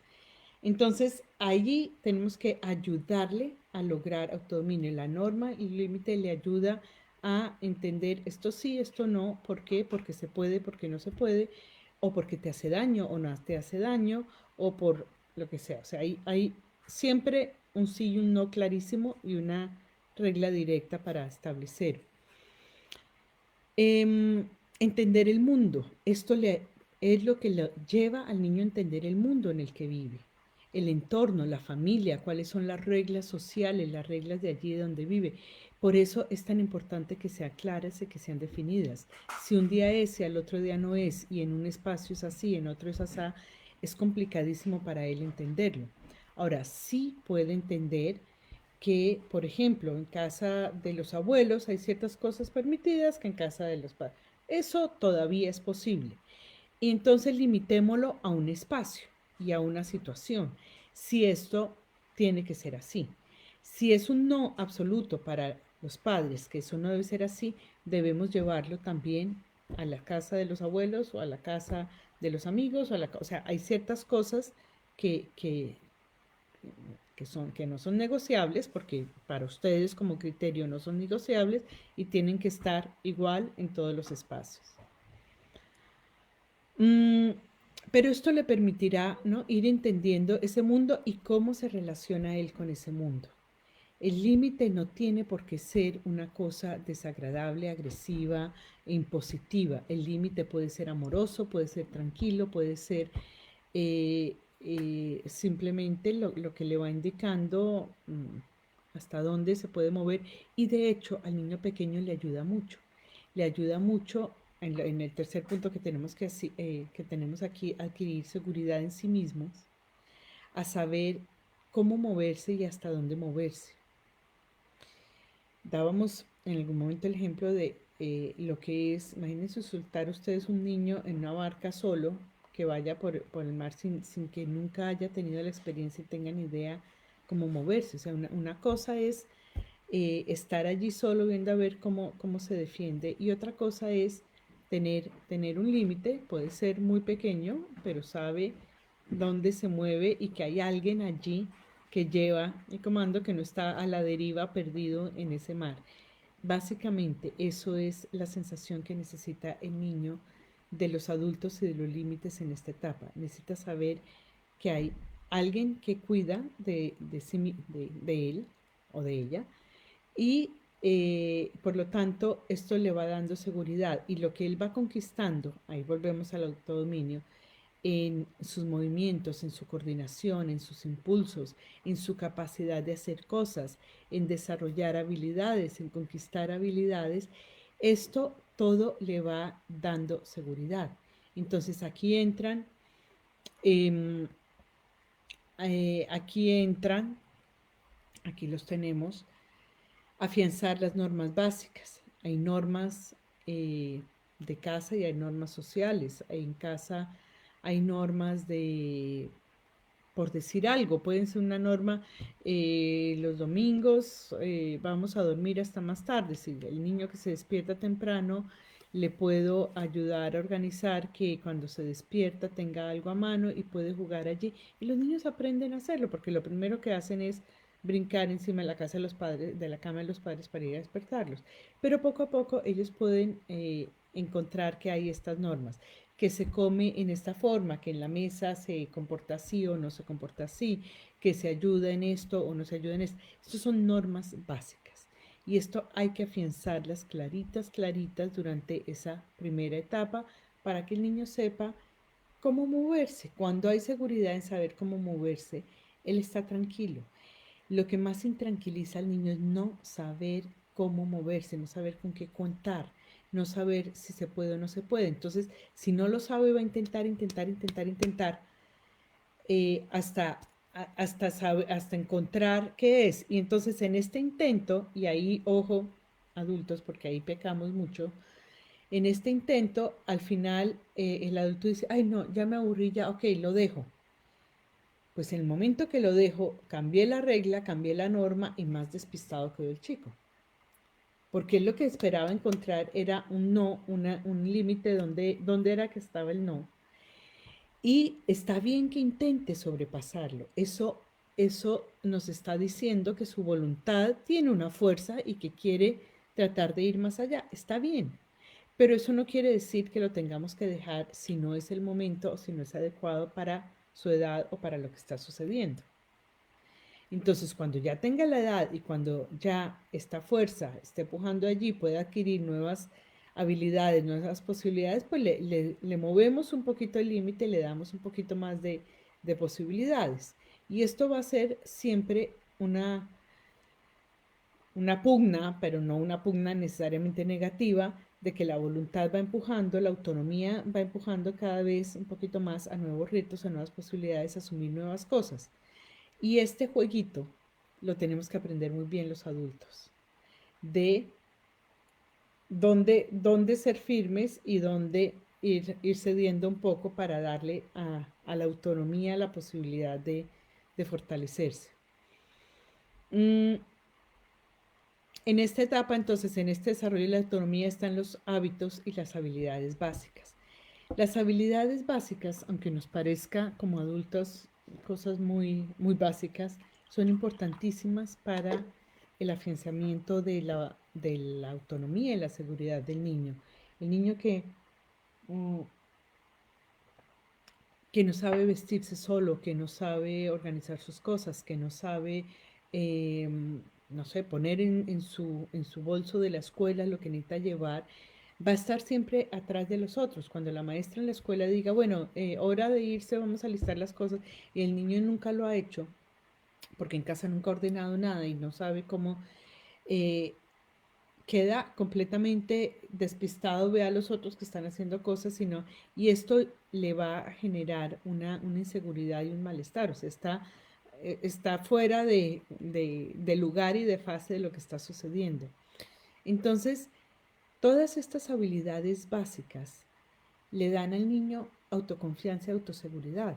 Entonces, allí tenemos que ayudarle a lograr autodominio. La norma y el límite le ayuda a entender esto sí, esto no, ¿por qué? Porque se puede, porque no se puede, o porque te hace daño o no te hace daño, o por lo que sea. O sea, hay siempre un sí y un no clarísimo y una regla directa para establecer. Entender el mundo. Es lo que le lleva al niño a entender el mundo en el que vive, el entorno, la familia, cuáles son las reglas sociales, las reglas de allí donde vive. Por eso es tan importante que sean claras y que sean definidas. Si un día es y al otro día no es, y en un espacio es así, en otro es así, es complicadísimo para él entenderlo. Ahora, sí puede entender que, por ejemplo, en casa de los abuelos hay ciertas cosas permitidas que en casa de los padres. Eso todavía es posible. Y entonces limitémoslo a un espacio y a una situación, si esto tiene que ser así. Si es un no absoluto para los padres, que eso no debe ser así, debemos llevarlo también a la casa de los abuelos o a la casa de los amigos, o sea, hay ciertas cosas que que no son negociables, porque para ustedes como criterio no son negociables y tienen que estar igual en todos los espacios. Pero esto le permitirá, ¿no?, ir entendiendo ese mundo y cómo se relaciona él con ese mundo. El límite no tiene por qué ser una cosa desagradable, agresiva e impositiva. El límite puede ser amoroso, puede ser tranquilo, puede ser simplemente lo que le va indicando hasta dónde se puede mover. Y de hecho al niño pequeño le ayuda mucho. Le ayuda mucho en el tercer punto que tenemos aquí, adquirir seguridad en sí mismos, a saber cómo moverse y hasta dónde moverse. Dábamos en algún momento el ejemplo de lo que es, imagínense soltar ustedes un niño en una barca solo, que vaya por el mar sin que nunca haya tenido la experiencia y tengan idea cómo moverse. O sea, una cosa es estar allí solo viendo a ver cómo se defiende y otra cosa es tener un límite, puede ser muy pequeño, pero sabe dónde se mueve y que hay alguien allí que lleva el comando, que no está a la deriva perdido en ese mar. Básicamente eso es la sensación que necesita el niño de los adultos y de los límites en esta etapa. Necesita saber que hay alguien que cuida de él o de ella y por lo tanto esto le va dando seguridad y lo que él va conquistando, ahí volvemos al autodominio, en sus movimientos, en su coordinación, en sus impulsos, en su capacidad de hacer cosas, en desarrollar habilidades, en conquistar habilidades, esto todo le va dando seguridad. Entonces eh, aquí los tenemos, afianzar las normas básicas. Hay normas de casa y hay normas sociales. En casa hay normas de, por decir algo, pueden ser una norma, los domingos vamos a dormir hasta más tarde. Si el niño que se despierta temprano, le puedo ayudar a organizar que cuando se despierta tenga algo a mano y puede jugar allí. Y los niños aprenden a hacerlo porque lo primero que hacen es brincar encima de la casa de los padres, de la cama de los padres para ir a despertarlos. Pero poco a poco ellos pueden encontrar que hay estas normas, que se come en esta forma, que en la mesa se comporta así o no se comporta así, que se ayuda en esto o no se ayuda en esto. Estas son normas básicas. Y esto hay que afianzarlas claritas, claritas durante esa primera etapa para que el niño sepa cómo moverse. Cuando hay seguridad en saber cómo moverse, él está tranquilo. Lo que más intranquiliza al niño es no saber cómo moverse, no saber con qué contar, no saber si se puede o no se puede. Entonces, si no lo sabe, va a intentar, hasta, hasta encontrar qué es. Y entonces en este intento, y ahí, ojo, adultos, porque ahí pecamos mucho, en este intento, al final, el adulto dice, ay no, ya me aburrí, ya, ok, lo dejo. Pues en el momento que lo dejo, cambié la regla, cambié la norma y más despistado quedó el chico. Porque él lo que esperaba encontrar era un no, un límite donde era que estaba el no. Y está bien que intente sobrepasarlo. Eso nos está diciendo que su voluntad tiene una fuerza y que quiere tratar de ir más allá. Está bien. Pero eso no quiere decir que lo tengamos que dejar si no es el momento o si no es adecuado para su edad o para lo que está sucediendo. Entonces, cuando ya tenga la edad y cuando ya esta fuerza esté pujando allí, pueda adquirir nuevas habilidades, nuevas posibilidades, pues le movemos un poquito el límite, le damos un poquito más de posibilidades. Y esto va a ser siempre una pugna, pero no una pugna necesariamente negativa, de que la voluntad va empujando, la autonomía va empujando cada vez un poquito más a nuevos retos, a nuevas posibilidades, a asumir nuevas cosas. Y este jueguito lo tenemos que aprender muy bien los adultos, de dónde ser firmes y dónde ir cediendo un poco para darle a la autonomía la posibilidad de fortalecerse. En esta etapa, entonces, en este desarrollo de la autonomía están los hábitos y las habilidades básicas. Las habilidades básicas, aunque nos parezca como adultos cosas muy, muy básicas, son importantísimas para el afianzamiento de la autonomía y la seguridad del niño. El niño que no sabe vestirse solo, que no sabe organizar sus cosas, que no sabe, eh, no sé, poner en su bolso de la escuela lo que necesita llevar, va a estar siempre atrás de los otros. Cuando la maestra en la escuela diga, bueno, hora de irse, vamos a listar las cosas, y el niño nunca lo ha hecho, porque en casa nunca ha ordenado nada y no sabe cómo, eh, queda completamente despistado, ve a los otros que están haciendo cosas, sino, y esto le va a generar una inseguridad y un malestar, o sea, está fuera de lugar y de fase de lo que está sucediendo. Entonces, todas estas habilidades básicas le dan al niño autoconfianza y autoseguridad.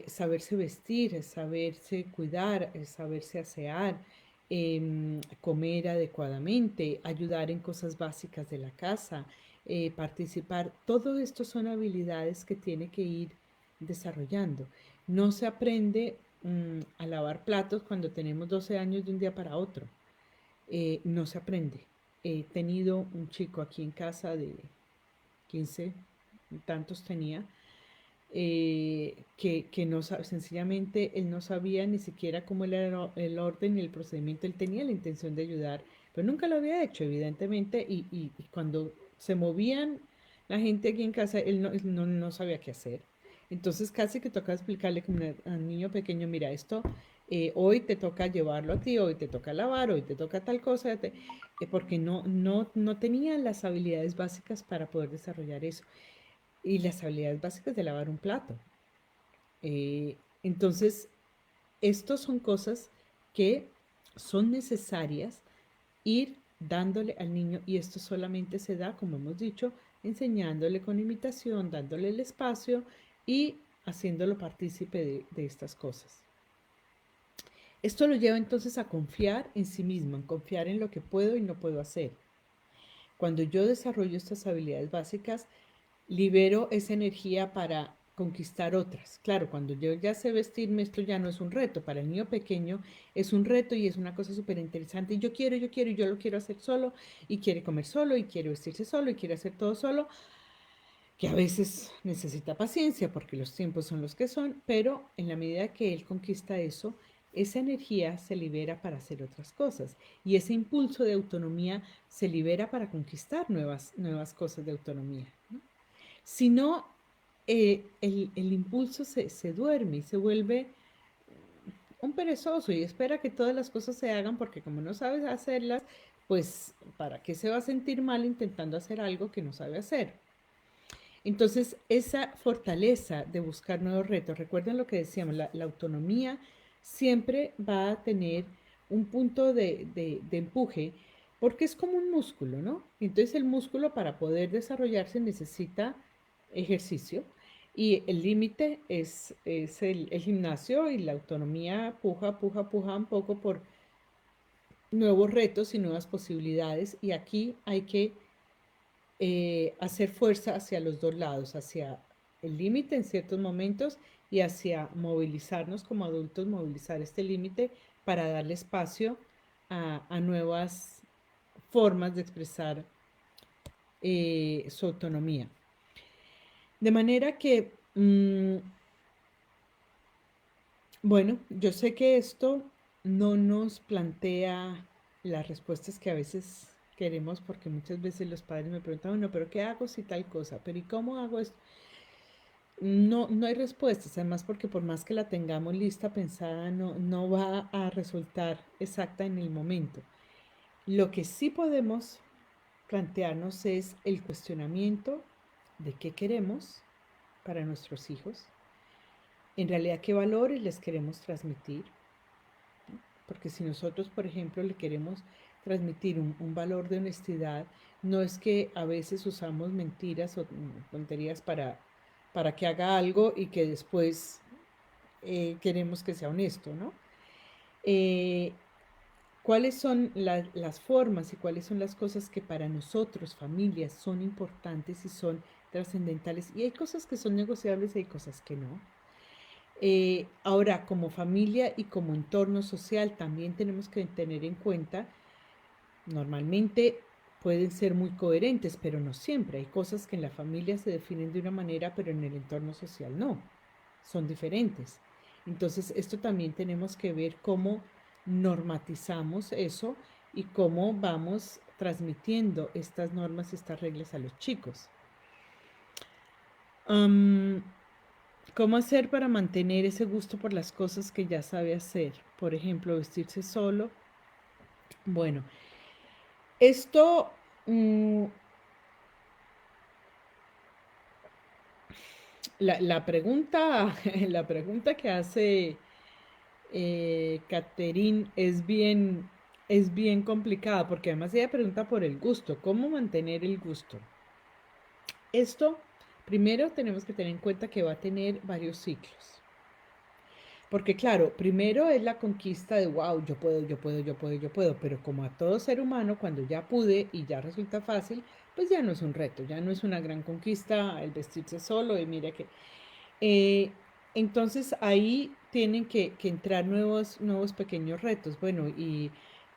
Saberse vestir, saberse cuidar, saberse asear, comer adecuadamente, ayudar en cosas básicas de la casa, participar. Todo esto son habilidades que tiene que ir desarrollando. No se aprende a lavar platos cuando tenemos 12 años de un día para otro. No se aprende. He tenido un chico aquí en casa 15 tantos tenía, que no, sencillamente él no sabía ni siquiera cómo era el orden y el procedimiento. Él tenía la intención de ayudar, pero nunca lo había hecho, evidentemente, y cuando se movían la gente aquí en casa, él no sabía qué hacer. Entonces casi que tocaba explicarle como a un niño pequeño, mira, esto hoy te toca llevarlo a ti, hoy te toca lavar, hoy te toca tal cosa, porque no tenían las habilidades básicas para poder desarrollar eso y las habilidades básicas de lavar un plato. Entonces, estos son cosas que son necesarias ir dándole al niño, y esto solamente se da, como hemos dicho, enseñándole con imitación, dándole el espacio y haciéndolo partícipe de estas cosas. Esto lo lleva entonces a confiar en sí mismo, en confiar en lo que puedo y no puedo hacer. Cuando yo desarrollo estas habilidades básicas, libero esa energía para conquistar otras. Claro, cuando yo ya sé vestirme, esto ya no es un reto. Para el niño pequeño es un reto y es una cosa súper interesante. Y yo quiero, y yo lo quiero hacer solo, y quiere comer solo, y quiere vestirse solo, y quiere hacer todo solo, que a veces necesita paciencia porque los tiempos son los que son, pero en la medida que él conquista eso, esa energía se libera para hacer otras cosas y ese impulso de autonomía se libera para conquistar nuevas cosas de autonomía, ¿no? Si no, el impulso se duerme y se vuelve un perezoso y espera que todas las cosas se hagan porque como no sabes hacerlas, pues ¿para qué se va a sentir mal intentando hacer algo que no sabe hacer? Entonces, esa fortaleza de buscar nuevos retos, recuerden lo que decíamos, la autonomía siempre va a tener un punto de empuje porque es como un músculo, ¿no? Entonces el músculo para poder desarrollarse necesita ejercicio y el límite es el gimnasio y la autonomía puja un poco por nuevos retos y nuevas posibilidades y aquí hay que hacer fuerza hacia los dos lados, hacia el límite en ciertos momentos y hacia movilizarnos como adultos, movilizar este límite para darle espacio a nuevas formas de expresar su autonomía. De manera que, bueno, yo sé que esto no nos plantea las respuestas que a veces queremos, porque muchas veces los padres me preguntan, bueno, pero ¿qué hago si tal cosa? ¿Pero y cómo hago esto? No hay respuestas, además porque por más que la tengamos lista, pensada, no va a resultar exacta en el momento. Lo que sí podemos plantearnos es el cuestionamiento de qué queremos para nuestros hijos, en realidad qué valores les queremos transmitir, ¿no? Porque si nosotros, por ejemplo, le queremos transmitir un valor de honestidad, no es que a veces usamos mentiras o tonterías para que haga algo y que después queremos que sea honesto, ¿no? Eh, ¿Cuáles son las formas y cuáles son las cosas que para nosotros, familias, son importantes y son trascendentales? Y hay cosas que son negociables y hay cosas que no. Ahora, como familia y como entorno social, también tenemos que tener en cuenta, normalmente pueden ser muy coherentes, pero no siempre. Hay cosas que en la familia se definen de una manera, pero en el entorno social no. Son diferentes. Entonces, esto también tenemos que ver cómo normatizamos eso y cómo vamos transmitiendo estas normas y estas reglas a los chicos. ¿Cómo hacer para mantener ese gusto por las cosas que ya sabe hacer? Por ejemplo, vestirse solo. Bueno, esto, la pregunta, la pregunta que hace Catherine es bien complicada porque además ella pregunta por el gusto, ¿cómo mantener el gusto? Esto, primero tenemos que tener en cuenta que va a tener varios ciclos. Porque claro, primero es la conquista de, wow, yo puedo, pero como a todo ser humano, cuando ya pude y ya resulta fácil, pues ya no es un reto, ya no es una gran conquista el vestirse solo y mira que... eh, entonces ahí tienen que entrar nuevos pequeños retos, bueno, y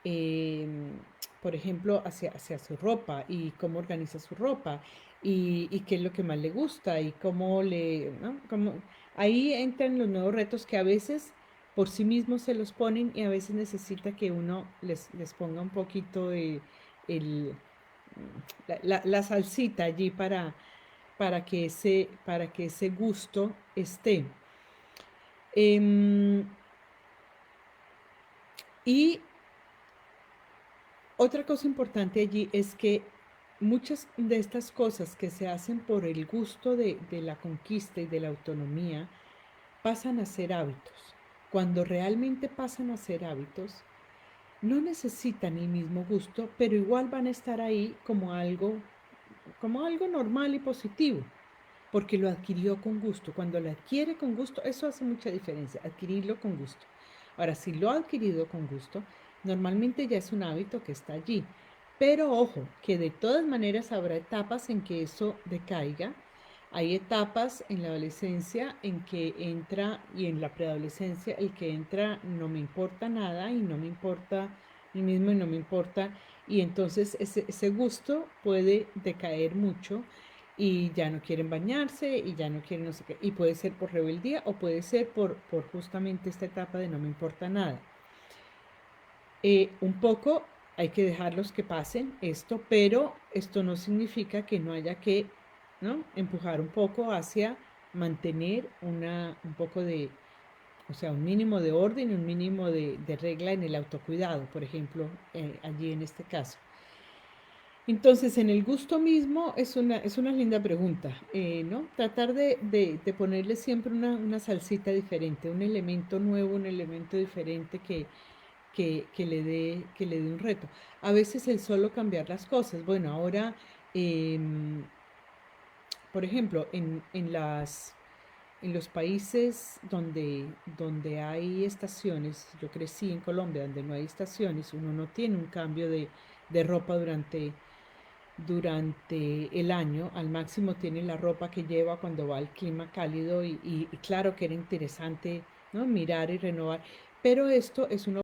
eh, por ejemplo, hacia su ropa y cómo organiza su ropa y qué es lo que más le gusta y cómo le, ¿no? Ahí entran los nuevos retos que a veces por sí mismos se los ponen y a veces necesita que uno les ponga un poquito de el, la salsita allí para que ese gusto esté. Em, y otra cosa importante allí es que muchas de estas cosas que se hacen por el gusto de la conquista y de la autonomía pasan a ser hábitos. Cuando realmente pasan a ser hábitos, no necesitan el mismo gusto, pero igual van a estar ahí como algo normal y positivo, porque lo adquirió con gusto. Cuando lo adquiere con gusto, eso hace mucha diferencia, adquirirlo con gusto. Ahora, si lo ha adquirido con gusto, normalmente ya es un hábito que está allí. Pero ojo, que de todas maneras habrá etapas en que eso decaiga. Hay etapas en la adolescencia en que entra y en la preadolescencia el que entra no me importa nada y no me importa mí mismo y no me importa. Y entonces ese gusto puede decaer mucho y ya no quieren bañarse y ya no quieren no sé qué. Y puede ser por rebeldía o puede ser por justamente esta etapa de no me importa nada. Un poco hay que dejarlos que pasen esto, pero esto no significa que no haya que, ¿no?, empujar un poco hacia mantener un poco de, o sea, un mínimo de orden, un mínimo de regla en el autocuidado, por ejemplo, allí en este caso. Entonces, en el gusto mismo es una linda pregunta, ¿no? Tratar de ponerle siempre salsita diferente, un elemento nuevo, un elemento diferente que le dé un reto. A veces el solo cambiar las cosas. Bueno, ahora, por ejemplo, en los países donde hay estaciones, yo crecí en Colombia, donde no hay estaciones, uno no tiene un cambio de ropa durante el año, al máximo tiene la ropa que lleva cuando va al clima cálido y claro que era interesante, ¿no?, mirar y renovar, pero esto es una